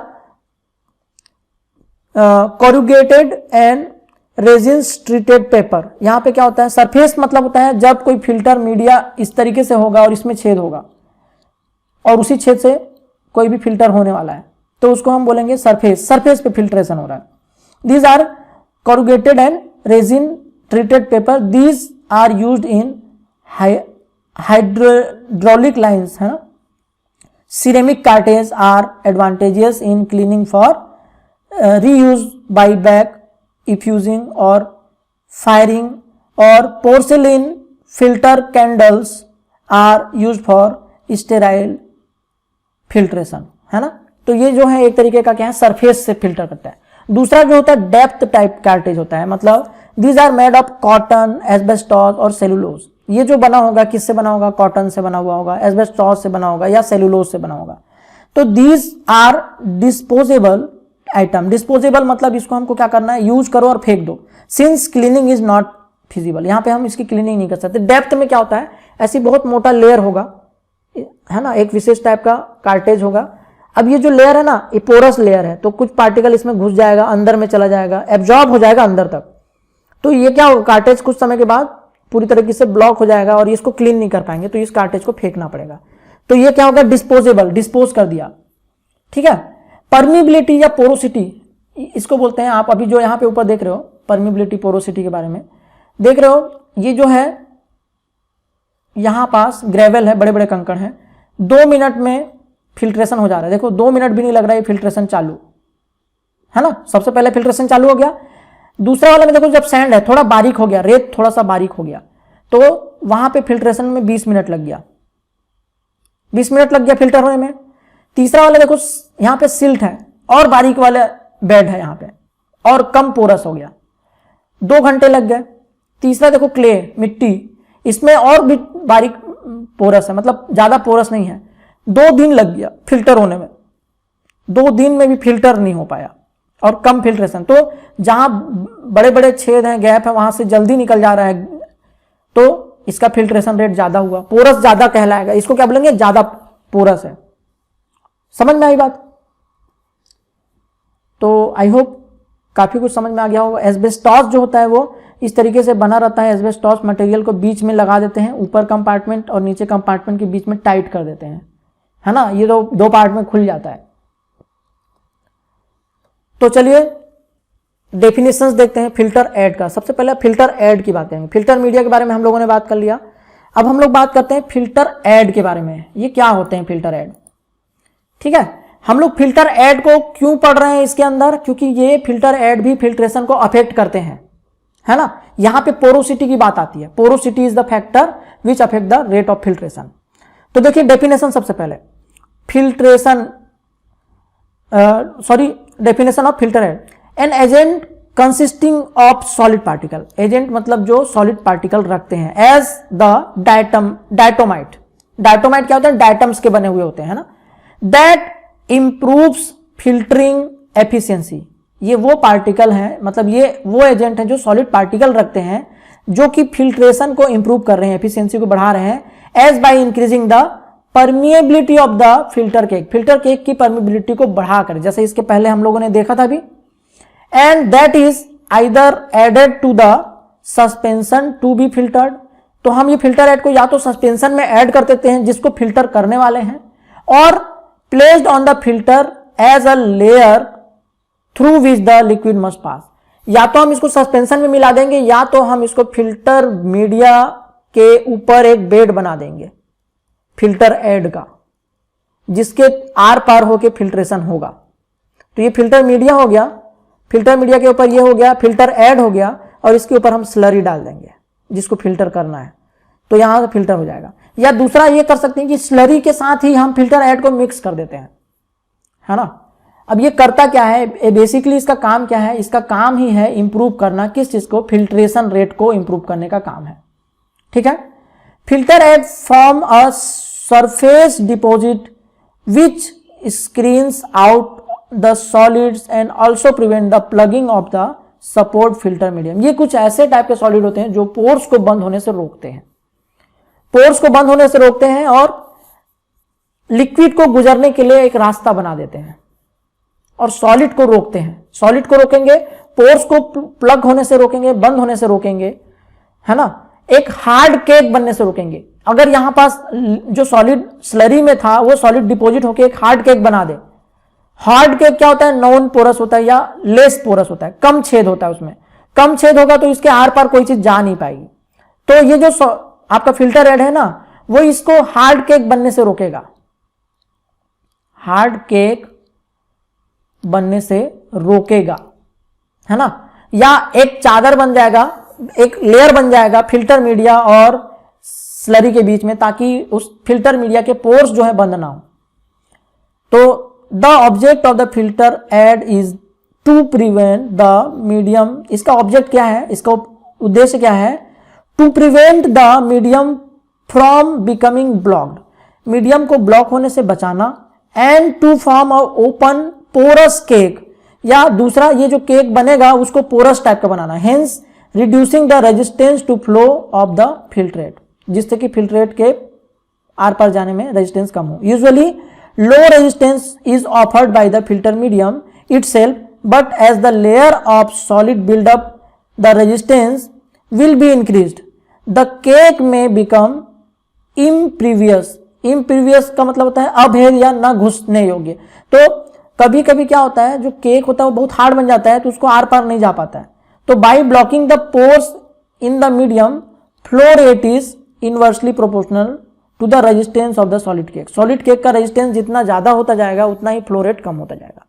corrugated and resins treated paper. यहां पे क्या होता है, सरफेस मतलब होता है जब कोई फिल्टर मीडिया इस तरीके से होगा और इसमें छेद होगा और उसी छेद से कोई भी फिल्टर होने वाला है, तो उसको हम बोलेंगे सरफेस पे फिल्ट्रेशन हो रहा है। These are corrugated and resin treated paper, these are used in hydraulic lines, है ना। Ceramic cartridge are advantages in cleaning for reuse by back effusing और फायरिंग, और porcelain filter candles are use for sterile filtration, है ना। तो ये जो है एक तरीके का क्या है, सरफेस से फिल्टर करता है। दूसरा जो होता है डेप्थ टाइप कार्टेज होता है, मतलब these are made of cotton, asbestos और सेलुलोज। ये जो बना होगा किससे बना होगा, कॉटन से बना हुआ होगा, एस्बेस्टॉस से बना होगा, या सेलुलोज से बना होगा। तो these are disposable item. Disposable मतलब इसको हमको क्या करना है, यूज करो और फेंक दो, since cleaning is not feasible. यहाँ पे हम इसकी क्लीनिंग नहीं कर सकते। डेप्थ में क्या होता है, ऐसी बहुत मोटा लेयर होगा, है ना, एक विशेष टाइप का कार्टेज होगा। अब ये जो लेयर है ना, ये पोरस लेयर है, तो कुछ पार्टिकल इसमें घुस जाएगा, अंदर में चला जाएगा, एब्जॉर्ब हो जाएगा अंदर तक। तो ये क्या होगा, कार्टेज कुछ समय के बाद पूरी तरीके से ब्लॉक हो जाएगा और इसको क्लीन नहीं कर पाएंगे, तो इस कार्टेज को फेंकना पड़ेगा। तो ये क्या होगा, डिस्पोजेबल, डिस्पोज कर दिया, ठीक है। परमिबिलिटी या पोरोसिटी इसको बोलते हैं। आप अभी जो यहाँ पे ऊपर देख रहे हो परमिबिलिटी पोरोसिटी के बारे में देख रहे हो, ये जो है यहां पास ग्रेवल है, बड़े बड़े कंकड़ हैं, 2 मिनट में फिल्ट्रेशन हो जा रहा है। देखो 2 मिनट भी नहीं लग रहा है, फिल्ट्रेशन चालू है ना। सबसे पहले फिल्ट्रेशन चालू हो गया। दूसरा वाला में देखो जब सैंड है थोड़ा बारीक हो गया, रेत थोड़ा सा बारीक हो गया, तो वहां पे फिल्ट्रेशन में 20 मिनट लग गया, 20 मिनट लग गया फिल्टर होने में। तीसरा वाला देखो यहां पे सिल्ट है और बारीक वाला बेड है यहां पे और कम पोरस हो गया, 2 घंटे लग गए। तीसरा देखो क्ले, मिट्टी, इसमें और भी बारीक पोरस है, मतलब ज्यादा पोरस नहीं है, 2 दिन लग गया फिल्टर होने में। 2 दिन में भी फिल्टर नहीं हो पाया और कम फिल्ट्रेशन। तो जहां बड़े बड़े छेद हैं, गैप है, वहां से जल्दी निकल जा रहा है, तो इसका फिल्ट्रेशन रेट ज्यादा हुआ, पोरस ज्यादा कहलाएगा। इसको क्या बोलेंगे, ज्यादा पोरस है। समझ में आई बात? तो आई होप काफी कुछ समझ में आ गया होगा। एस्बेस्टॉस जो होता है वो इस तरीके से बना रहता है। एस्बेस्टॉस मटेरियल को बीच में लगा देते हैं, ऊपर कंपार्टमेंट और नीचे कंपार्टमेंट के बीच में टाइट कर देते हैं, है ना। ये 2 पार्ट में खुल जाता है। तो चलिए डेफिनेशंस देखते हैं फिल्टर ऐड का। सबसे पहले फिल्टर ऐड की बात करेंगे। फिल्टर मीडिया के बारे में हम लोगों ने बात कर लिया। अब हम लोग बात करते हैं फिल्टर ऐड के बारे में। ये क्या होते हैं फिल्टर ऐड, ठीक है। हम लोग फिल्टर ऐड को क्यों पढ़ रहे हैं इसके अंदर, क्योंकि ये फिल्टर ऐड भी फिल्ट्रेशन को अफेक्ट करते हैं, है ना। यहां पे पोरोसिटी की बात आती है। Porosity is the factor which affect the rate of filtration. तो देखिए डेफिनेशन सबसे पहले, filtration definition of filter add, an agent consisting of solid particle. Agent मतलब जो सॉलिड पार्टिकल रखते हैं, एज द डायटोमाइट। डायटोमाइट क्या होता है, डायटम्स के बने हुए होते हैं, है ना। That improves filtering efficiency. ये वो पार्टिकल हैं, मतलब ये वो एजेंट हैं जो सॉलिड पार्टिकल रखते हैं, जो कि फिल्ट्रेशन को इंप्रूव कर रहे हैं, एफिशिएंसी को बढ़ा रहे हैं, as by increasing the permeability of the filter cake. Filter cake की परमिएबिलिटी को बढ़ाकर, जैसे इसके पहले हम लोगों ने देखा था भी। And that is either added to the suspension to be filtered. तो हम ये फिल्टर ऐड को या तो सस्पेंशन में ऐड कर देते हैं जिसको फिल्टर करने वाले हैं, और placed on the filter as a layer through which the liquid must pass. या तो हम इसको सस्पेंशन में मिला देंगे, या तो हम इसको फिल्टर मीडिया के ऊपर एक बेड बना देंगे फिल्टर ऐड का, जिसके आर पार होके फिल्ट्रेशन होगा। तो ये फिल्टर मीडिया हो गया, फिल्टर मीडिया के ऊपर ये हो गया, फिल्टर ऐड हो गया, और इसके ऊपर हम स्लरी डाल देंगे जिसको फिल्टर करना है, तो यहां से फिल्टर हो जाएगा। या दूसरा ये कर सकते हैं कि स्लरी के साथ ही हम फिल्टर ऐड को मिक्स कर देते हैं, है ना। अब ये करता क्या है, बेसिकली इसका काम क्या है, इसका काम ही है इंप्रूव करना, किस चीज को, फिल्ट्रेशन रेट को इंप्रूव करने का काम है, ठीक है। Filter add form a surface deposit which screens out the solids and also prevent the plugging of the support filter medium. ये कुछ ऐसे टाइप के सॉलिड होते हैं जो पोर्स को बंद होने से रोकते हैं, पोर्स को बंद होने से रोकते हैं और लिक्विड को गुजरने के लिए एक रास्ता बना देते हैं, और सॉलिड को रोकते हैं। सॉलिड को रोकेंगे, पोर्स को प्लग होने से रोकेंगे, बंद होने से रोकेंगे, है ना। एक हार्ड केक बनने से रोकेंगे। अगर यहां पास जो सॉलिड स्लरी में था वो सॉलिड डिपॉजिट होकर एक हार्ड केक बना दे। हार्ड केक क्या होता है, नॉन पोरस होता है या लेस पोरस होता है, कम छेद होता है, उसमें कम छेद होगा तो इसके आर पार कोई चीज जा नहीं पाएगी। तो ये जो आपका फिल्टर ऐड है ना, वो इसको हार्ड केक बनने से रोकेगा, हार्ड केक बनने से रोकेगा, है ना। या एक चादर बन जाएगा, एक लेयर बन जाएगा फिल्टर मीडिया और स्लरी के बीच में, ताकि उस फिल्टर मीडिया के पोर्स जो है बंद ना हो। तो the object of the filter aid is to prevent the medium. इसका ऑब्जेक्ट क्या है, इसका उद्देश्य क्या है, to prevent the medium from becoming blocked, medium को ब्लॉक होने से बचाना, and to form a open porous cake, या दूसरा ये जो केक बनेगा उसको पोरस टाइप का बनाना, hence reducing the resistance to flow of the filtrate, जिससे कि फिल्ट्रेट के आर पार जाने में रेजिस्टेंस कम हो। Usually low resistance is offered by the filter medium itself, but as the layer of solid build up, the resistance will be increased. The cake may become impervious. Impervious का मतलब होता है अभेद या न घुसने योग्य। तो कभी कभी क्या होता है, जो केक होता है वो बहुत हार्ड बन जाता है तो उसको आर पार नहीं जा पाता है। तो by blocking the pores in the medium, flow rate is inversely proportional to the resistance of the solid cake. Solid cake का रेजिस्टेंस जितना ज्यादा होता जाएगा उतना ही फ्लो रेट कम होता जाएगा।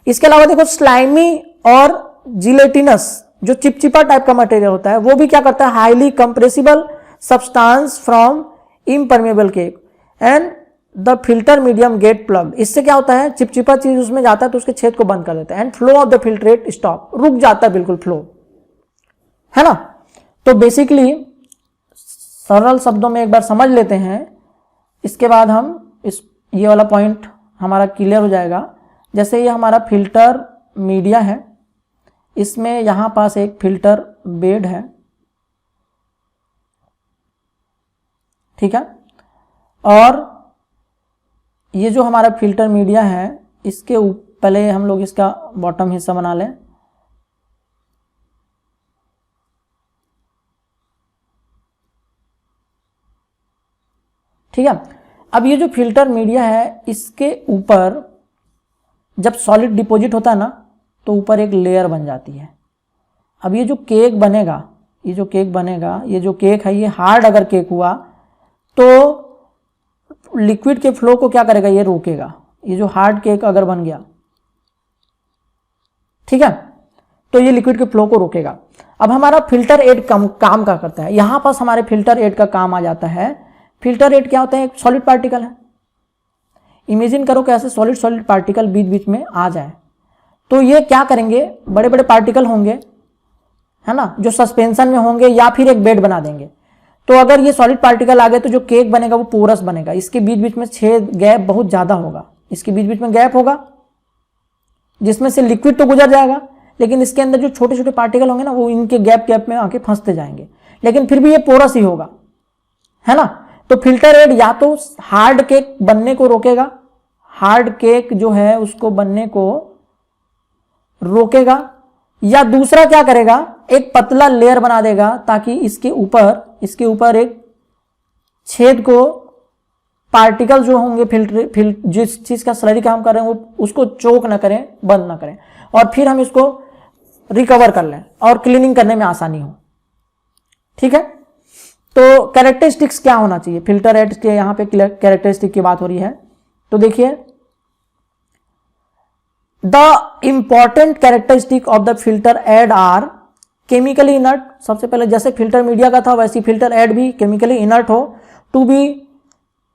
इसके अलावा देखो स्लाइमी और जिलेटिनस जो चिपचिपा टाइप का मटेरियल होता है वो भी क्या करता है, highly compressible substance from impermeable cake and the filter medium get plug. इससे क्या होता है, चिपचिपा चीज उसमें जाता है तो उसके छेद को बंद कर देता है and flow of the filtrate stop, रुक जाता है बिल्कुल फ्लो, है ना। तो बेसिकली सरल शब्दों में एक बार समझ लेते हैं, इसके बाद हम ये वाला पॉइंट हमारा क्लियर हो जाएगा। जैसे ये हमारा फिल्टर मीडिया है, इसमें यहां पास एक फिल्टर बेड है, ठीक है, और ये जो हमारा फिल्टर मीडिया है इसके पहले हम लोग इसका बॉटम हिस्सा बना लें। ठीक है, अब ये जो फिल्टर मीडिया है इसके ऊपर जब सॉलिड डिपॉजिट होता है ना तो ऊपर एक लेयर बन जाती है। अब ये जो केक बनेगा, ये जो केक है ये हार्ड अगर केक हुआ तो लिक्विड के फ्लो को क्या करेगा, ये रोकेगा। ये जो हार्ड केक अगर बन गया, ठीक है, तो ये लिक्विड के फ्लो को रोकेगा। अब हमारा फिल्टर एड काम क्या करता है, यहां पास हमारे फिल्टर एड का काम आ जाता है। फिल्टर एड क्या होता है, एक सॉलिड पार्टिकल है। इमेजिन करो कि ऐसे सॉलिड पार्टिकल बीच बीच में आ जाए तो ये क्या करेंगे, बड़े बड़े पार्टिकल होंगे, है ना, जो सस्पेंशन में होंगे या फिर एक बेड बना देंगे। तो अगर ये सॉलिड पार्टिकल आ गए तो जो केक बनेगा वो पोरस बनेगा, इसके बीच बीच में छेद गैप बहुत ज्यादा होगा, इसके बीच बीच में गैप होगा जिसमें से लिक्विड तो गुजर जाएगा, लेकिन इसके अंदर जो छोटे छोटे पार्टिकल होंगे ना वो इनके गैप में आके फंसते जाएंगे, लेकिन फिर भी ये पोरस ही होगा, है ना। तो फिल्टर एड या तो हार्ड केक बनने को रोकेगा, हार्ड केक जो है उसको बनने को रोकेगा, या दूसरा क्या करेगा, एक पतला लेयर बना देगा ताकि इसके ऊपर एक छेद को पार्टिकल जो होंगे जिस चीज का स्लरी काम कर रहे हैं वो उसको चोक ना करें, बंद ना करें, और फिर हम इसको रिकवर कर लें और क्लीनिंग करने में आसानी हो। ठीक है, तो कैरेक्टरिस्टिक्स क्या होना चाहिए फिल्टर एड के, यहां पे कैरेक्टरिस्टिक की बात हो रही है। तो देखिए, the important characteristic of the filter aid are chemically inert. सबसे पहले जैसे फिल्टर मीडिया का था वैसे फिल्टर एड भी केमिकली इनर्ट हो, to be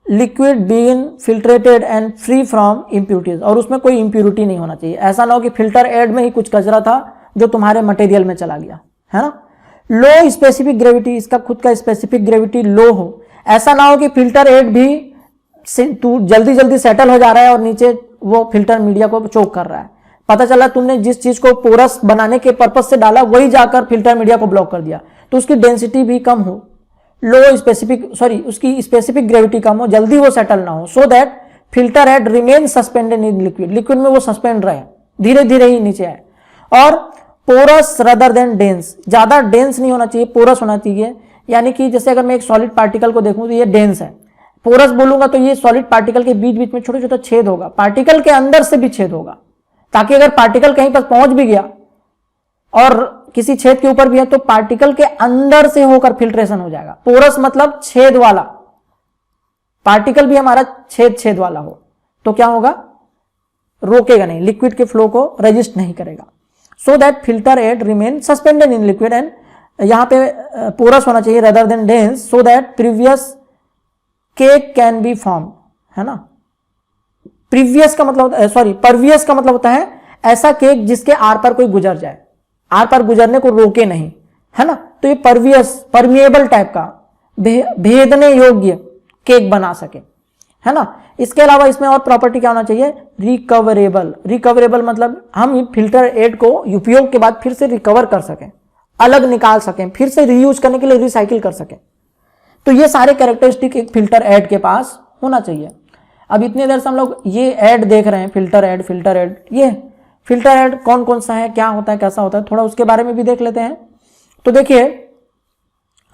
liquid been filtrated and free from impurities, और उसमें कोई इम्प्यूरिटी नहीं होना चाहिए। ऐसा ना हो कि फिल्टर एड में ही कुछ कचरा था जो तुम्हारे मटेरियल में चला गया, है ना। लो स्पेसिफिक ग्रेविटी, इसका खुद का स्पेसिफिक ग्रेविटी लो हो। ऐसा ना हो कि फिल्टर एड भी तू जल्दी जल्दी सेटल हो जा रहा है और नीचे वो फिल्टर मीडिया को चोक कर रहा है, पता चला तुमने जिस चीज को पोरस बनाने के पर्पस से डाला वही जाकर फिल्टर मीडिया को ब्लॉक कर दिया, तो उसकी डेंसिटी भी कम हो, उसकी स्पेसिफिक ग्रेविटी कम हो, जल्दी वो सेटल ना हो, सो that filter head remain suspended in liquid में वो सस्पेंड रहे, धीरे धीरे ही नीचे आए। और पोरस रदर देन डेंस, ज्यादा डेंस नहीं होना चाहिए, पोरस होना चाहिए। यानी कि जैसे अगर मैं एक सॉलिड पार्टिकल को देखूं तो ये डेंस है, पोरस बोलूंगा तो ये सॉलिड पार्टिकल के बीच बीच में छोटा छोटा छेद होगा, पार्टिकल के अंदर से भी छेद होगा, ताकि अगर पार्टिकल कहीं पर पहुंच भी गया और किसी छेद के ऊपर भी है तो पार्टिकल के अंदर से होकर फिल्ट्रेशन हो जाएगा। पोरस मतलब छेद वाला, पार्टिकल भी हमारा छेद वाला हो तो क्या होगा, रोकेगा नहीं, लिक्विड के फ्लो को रेजिस्ट नहीं करेगा। So that filter aid remain suspended in liquid, and यहां पे पोरस होना चाहिए rather than dense, so that previous cake can be form, है ना। परवियस का मतलब होता है ऐसा केक जिसके आर पर कोई गुजर जाए, आर पर गुजरने को रोके नहीं, है ना। तो ये परमिएबल टाइप का भेदने योग्य केक बना सके, है ना। इसके अलावा इसमें और प्रॉपर्टी क्या होना चाहिए, रिकवरेबल मतलब हम फिल्टर एड को उपयोग के बाद फिर से रिकवर कर सकें, अलग निकाल सकें, फिर से रीयूज करने के लिए रिसाइकिल कर सकें। तो ये सारे कैरेक्टरिस्टिक एक फिल्टर एड के पास होना चाहिए। अब इतनी देर से हम लोग ये ऐड देख रहे हैं, फिल्टर एड, ये फिल्टर एड कौन कौन सा है, क्या होता है, कैसा होता है, थोड़ा उसके बारे में भी देख लेते हैं। तो देखिए,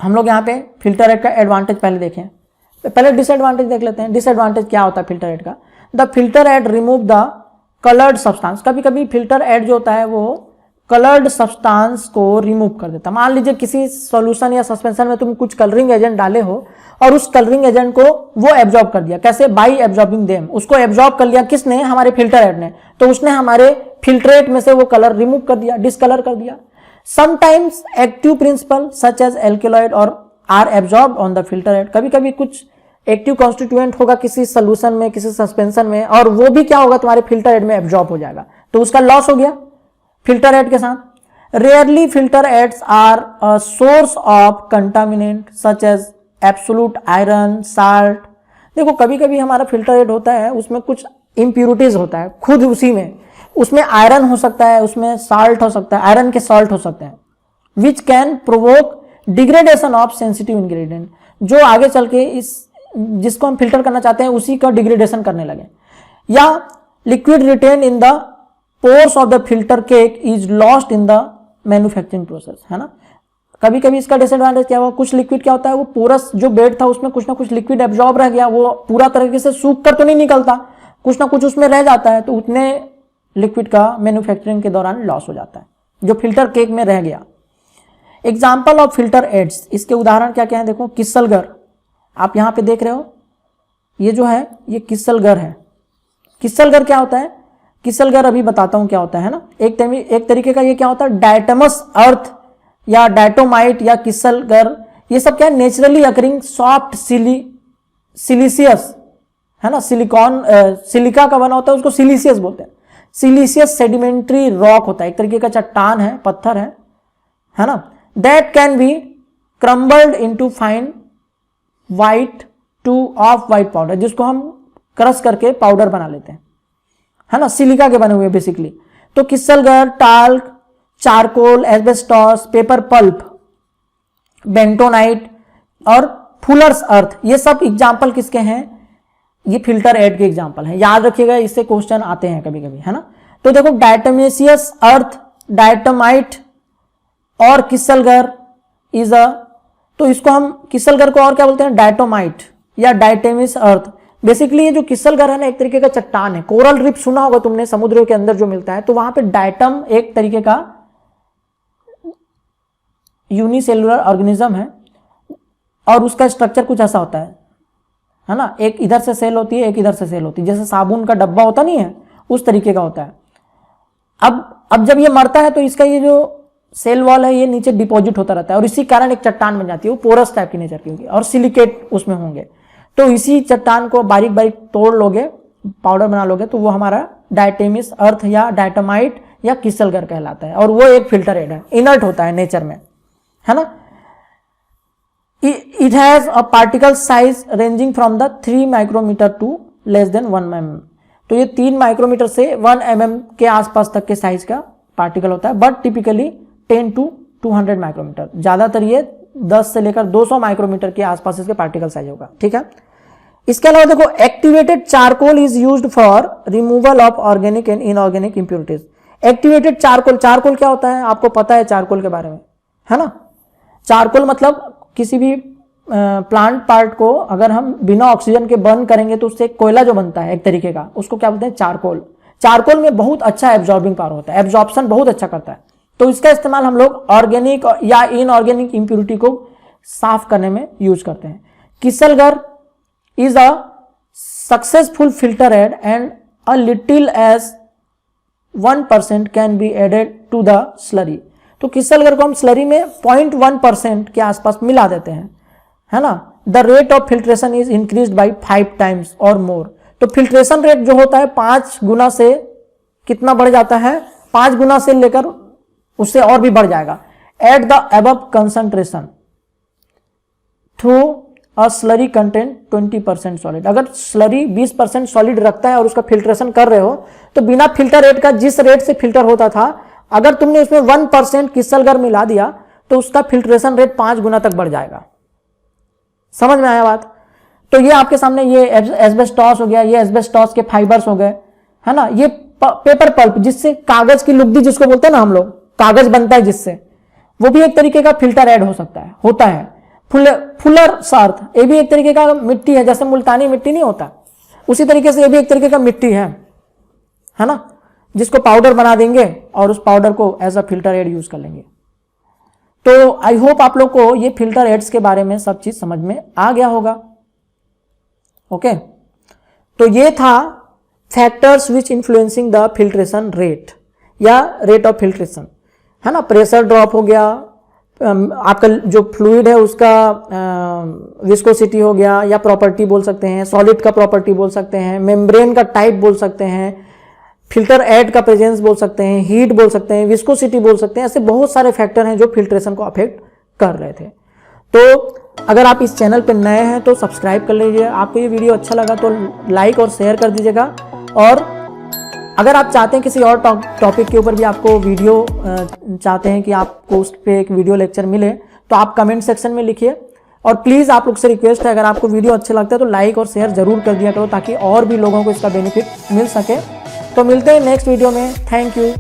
हम लोग यहाँ पे फिल्टर एड का एडवांटेज पहले देखें। पहले डिसएडवांटेज देख लेते हैं। डिसएडवांटेज क्या होता है फिल्टर हेड का? The filter head remove the coloured substance. कभी कभी फिल्टर हेड जो होता है वो कलर्ड सब्सटेंस को रिमूव कर देता है। मान लीजिए किसी सॉल्यूशन या सस्पेंशन में तुम कुछ कलरिंग एजेंट डाले हो और उस कलरिंग एजेंट को वो एब्जॉर्ब कर दिया। कैसे? By absorbing them. उसको एब्जॉर्ब कर लिया किसने? हमारे फिल्टर हेड ने। तो उसने हमारे फिल्ट्रेट में से वो कलर रिमूव कर दिया, डिसकलर कर दिया। Sometimes active principle such as alkaloid और are absorb on the filter head. कभी कभी कुछ एक्टिव कॉन्स्टिट्यूएंट होगा किसी सोल्यूशन में, किसी सस्पेंशन में, और वो भी क्या होगा? तुम्हारे फिल्टर हेड में एब्जॉर्ब हो जाएगा, तो उसका लॉस हो गया फिल्टर हेड के साथ। Rarely filter heads are a source of contaminant such as absolute iron, salt. देखो कभी कभी हमारा फिल्टर हेड होता है उसमें कुछ इंप्यूरिटीज होता है खुद उसी में, उसमें आयरन हो सकता है, उसमें साल्ट हो सकता है, आयरन के सॉल्ट हो सकते हैं, which can provoke degradation of sensitive ingredient, जो आगे चल के इस जिसको हम फिल्टर करना चाहते हैं उसी का डिग्रेडेशन करने लगे। या liquid retain in the pores of the filter cake is lost in the manufacturing process, है ना। कभी कभी इसका डिसएडवांटेज क्या हुआ? कुछ लिक्विड क्या होता है, वो पोरस जो बेड था उसमें कुछ ना कुछ लिक्विड एब्जॉर्ब रह गया, वो पूरा तरीके से सूख कर तो नहीं निकलता, कुछ ना कुछ उसमें रह जाता है, तो उतने लिक्विड का मैन्युफैक्चरिंग के दौरान लॉस हो जाता है जो फिल्टर केक में रह गया। एग्जाम्पल ऑफ फिल्टर एड्स, इसके उदाहरण क्या क्या है? देखो किसलगर, आप यहां पे देख रहे हो, ये जो है ये किसलगर है। किसलगर क्या होता है? किसलगर अभी बताता हूं क्या होता है ना। एक तरीके का ये क्या होता है? डायटमस अर्थ या डायटोमाइट या किसलगर, ये सब क्या है? नेचुरली अकरिंग सॉफ्ट सिलिशियस, है ना, सिलिकॉन सिलिका का बना होता है, उसको सिलिशियस बोलते हैं। सिलिशियस सेडिमेंट्री रॉक होता है, एक तरीके का चट्टान है, पत्थर है ना। That can be crumbled into fine white two of white powder, जिसको हम क्रश करके पाउडर बना लेते हैं, है ना, सिलिका के बने हुए बेसिकली। तो kieselguhr, talc, charcoal, asbestos, paper pulp, bentonite और फुलर्स अर्थ, ये सब एग्जाम्पल किसके हैं? ये फिल्टर एड के एग्जाम्पल हैं। याद रखिएगा, इससे क्वेश्चन आते हैं कभी कभी, है ना। तो देखो डायटमेशियस अर्थ, डायटमाइट और किसलगर इज अ, तो इसको हम किसलगर को और क्या बोलते हैं? डायटोमाइट या डायटेमिस अर्थ। बेसिकली ये जो किसलगर है ना, एक तरीके का चट्टान है। कोरल रिफ सुना होगा तुमने, समुद्रों के अंदर जो मिलता है, तो वहां पे डायटम एक तरीके का यूनिसेलुलर ऑर्गेनिज्म है और उसका स्ट्रक्चर कुछ ऐसा होता है ना, एक इधर से सेल होती है, एक इधर से सेल होती है, जैसे साबुन का डब्बा होता नहीं है, उस तरीके का होता है। अब जब ये मरता है तो इसका ये जो सेल वॉल है ये नीचे डिपॉजिट होता रहता है और इसी कारण एक चट्टान बन जाती है। वो पोरस टाइप की नेचर की होगी और सिलिकेट उसमें होंगे। तो इसी चट्टान को बारीक बारीक तोड़ लोगे, पाउडर बना लोगे, तो वो हमारा डायटेमिस अर्थ या डायटमाइट या किसलगर कहलाता है। और वो एक फिल्टर एड है, इनर्ट होता है नेचर में, है ना। It has a particle size ranging from the 3 micrometre to less than 1 mm। तो ये 3 माइक्रोमीटर से 1 mm के आसपास तक के साइज का पार्टिकल होता है, बट टिपिकली 10 to 200 माइक्रोमीटर। ज्यादातर ये 10 से लेकर 200 माइक्रोमीटर के आसपास इसके पार्टिकल साइज होगा, ठीक है। इसके अलावा देखो activated charcoal is used for removal of organic and inorganic impurities. Activated charcoal, charcoal क्या होता है आपको पता है चारकोल के बारे में, है ना। चारकोल मतलब किसी भी प्लांट पार्ट को अगर हम बिना ऑक्सीजन के बर्न करेंगे तो उससे कोयला जो बनता है एक तरीके का, उसको क्या बोलते हैं? चारकोल। चारकोल में बहुत अच्छा एब्जॉर्बिंग पावर होता है, एब्जॉर्प्शन बहुत अच्छा करता है। तो इसका इस्तेमाल हम लोग ऑर्गेनिक या इनऑर्गेनिक इंप्योरिटी को साफ करने में यूज करते हैं। Kieselguhr is a successful filter aid and a little as 1% can be added to the slurry. तो किसलगर को हम स्लरी में 0.1% के आसपास मिला देते हैं, है ना। The rate of filtration is increased by 5 times और मोर। तो फिल्ट्रेशन रेट जो होता है 5 गुना से कितना बढ़ जाता है? 5 गुना से लेकर उससे और भी बढ़ जाएगा। At the above concentration through a slurry content 20% solid. अगर स्लरी 20% सॉलिड रखता है और उसका फिल्ट्रेशन कर रहे हो तो बिना फिल्टर रेट का जिस रेट से फिल्टर होता था, अगर तुमने उसमें 1% किसलगर मिला दिया तो उसका फिल्ट्रेशन रेट 5 गुना तक बढ़ जाएगा। समझ में आया बात? तो ये आपके सामने ये एस्बेस्टॉस हो गया, ये एस्बेस्टॉस के फाइबर्स हो गए, है ना। ये पेपर पल्प जिससे कागज की लुगदी जिसको बोलते हैं ना हम लोग, कागज बनता है जिससे, वो भी एक तरीके का फिल्टर ऐड हो सकता है, होता है। फुलर अर्थ, ये भी एक तरीके का मिट्टी है, जैसे मुल्तानी मिट्टी नहीं होता, उसी तरीके से ये भी एक तरीके का मिट्टी है ना, जिसको पाउडर बना देंगे और उस पाउडर को as a filter aid use कर लेंगे। तो आई होप आप लोग को ये फिल्टर एड्स के बारे में सब चीज समझ में आ गया होगा। ओके, तो ये था factors which influencing the filtration rate या रेट ऑफ फिल्ट्रेशन, है ना। प्रेशर ड्रॉप हो गया, आपका जो फ्लूइड है उसका विस्कोसिटी हो गया या प्रॉपर्टी बोल सकते हैं, सॉलिड का प्रॉपर्टी बोल सकते हैं, मेम्ब्रेन का टाइप बोल सकते हैं, फिल्टर एड का प्रेजेंस बोल सकते हैं, हीट बोल सकते हैं, विस्कोसिटी बोल सकते हैं। ऐसे बहुत सारे फैक्टर हैं जो फिल्ट्रेशन को अफेक्ट कर रहे थे। तो अगर आप इस चैनल पर नए हैं तो सब्सक्राइब कर लीजिए, आपको ये वीडियो अच्छा लगा तो लाइक और शेयर कर दीजिएगा, और अगर आप चाहते हैं किसी और टॉपिक के ऊपर भी आपको वीडियो चाहते हैं कि आपको उस पर एक वीडियो लेक्चर मिले तो आप कमेंट सेक्शन में लिखिए। और प्लीज़ आप लोग से रिक्वेस्ट है, अगर आपको वीडियो अच्छा लगता है तो लाइक और शेयर जरूर कर दिया करो ताकि और भी लोगों को इसका बेनिफिट मिल सके। तो मिलते हैं नेक्स्ट वीडियो में। Thank you.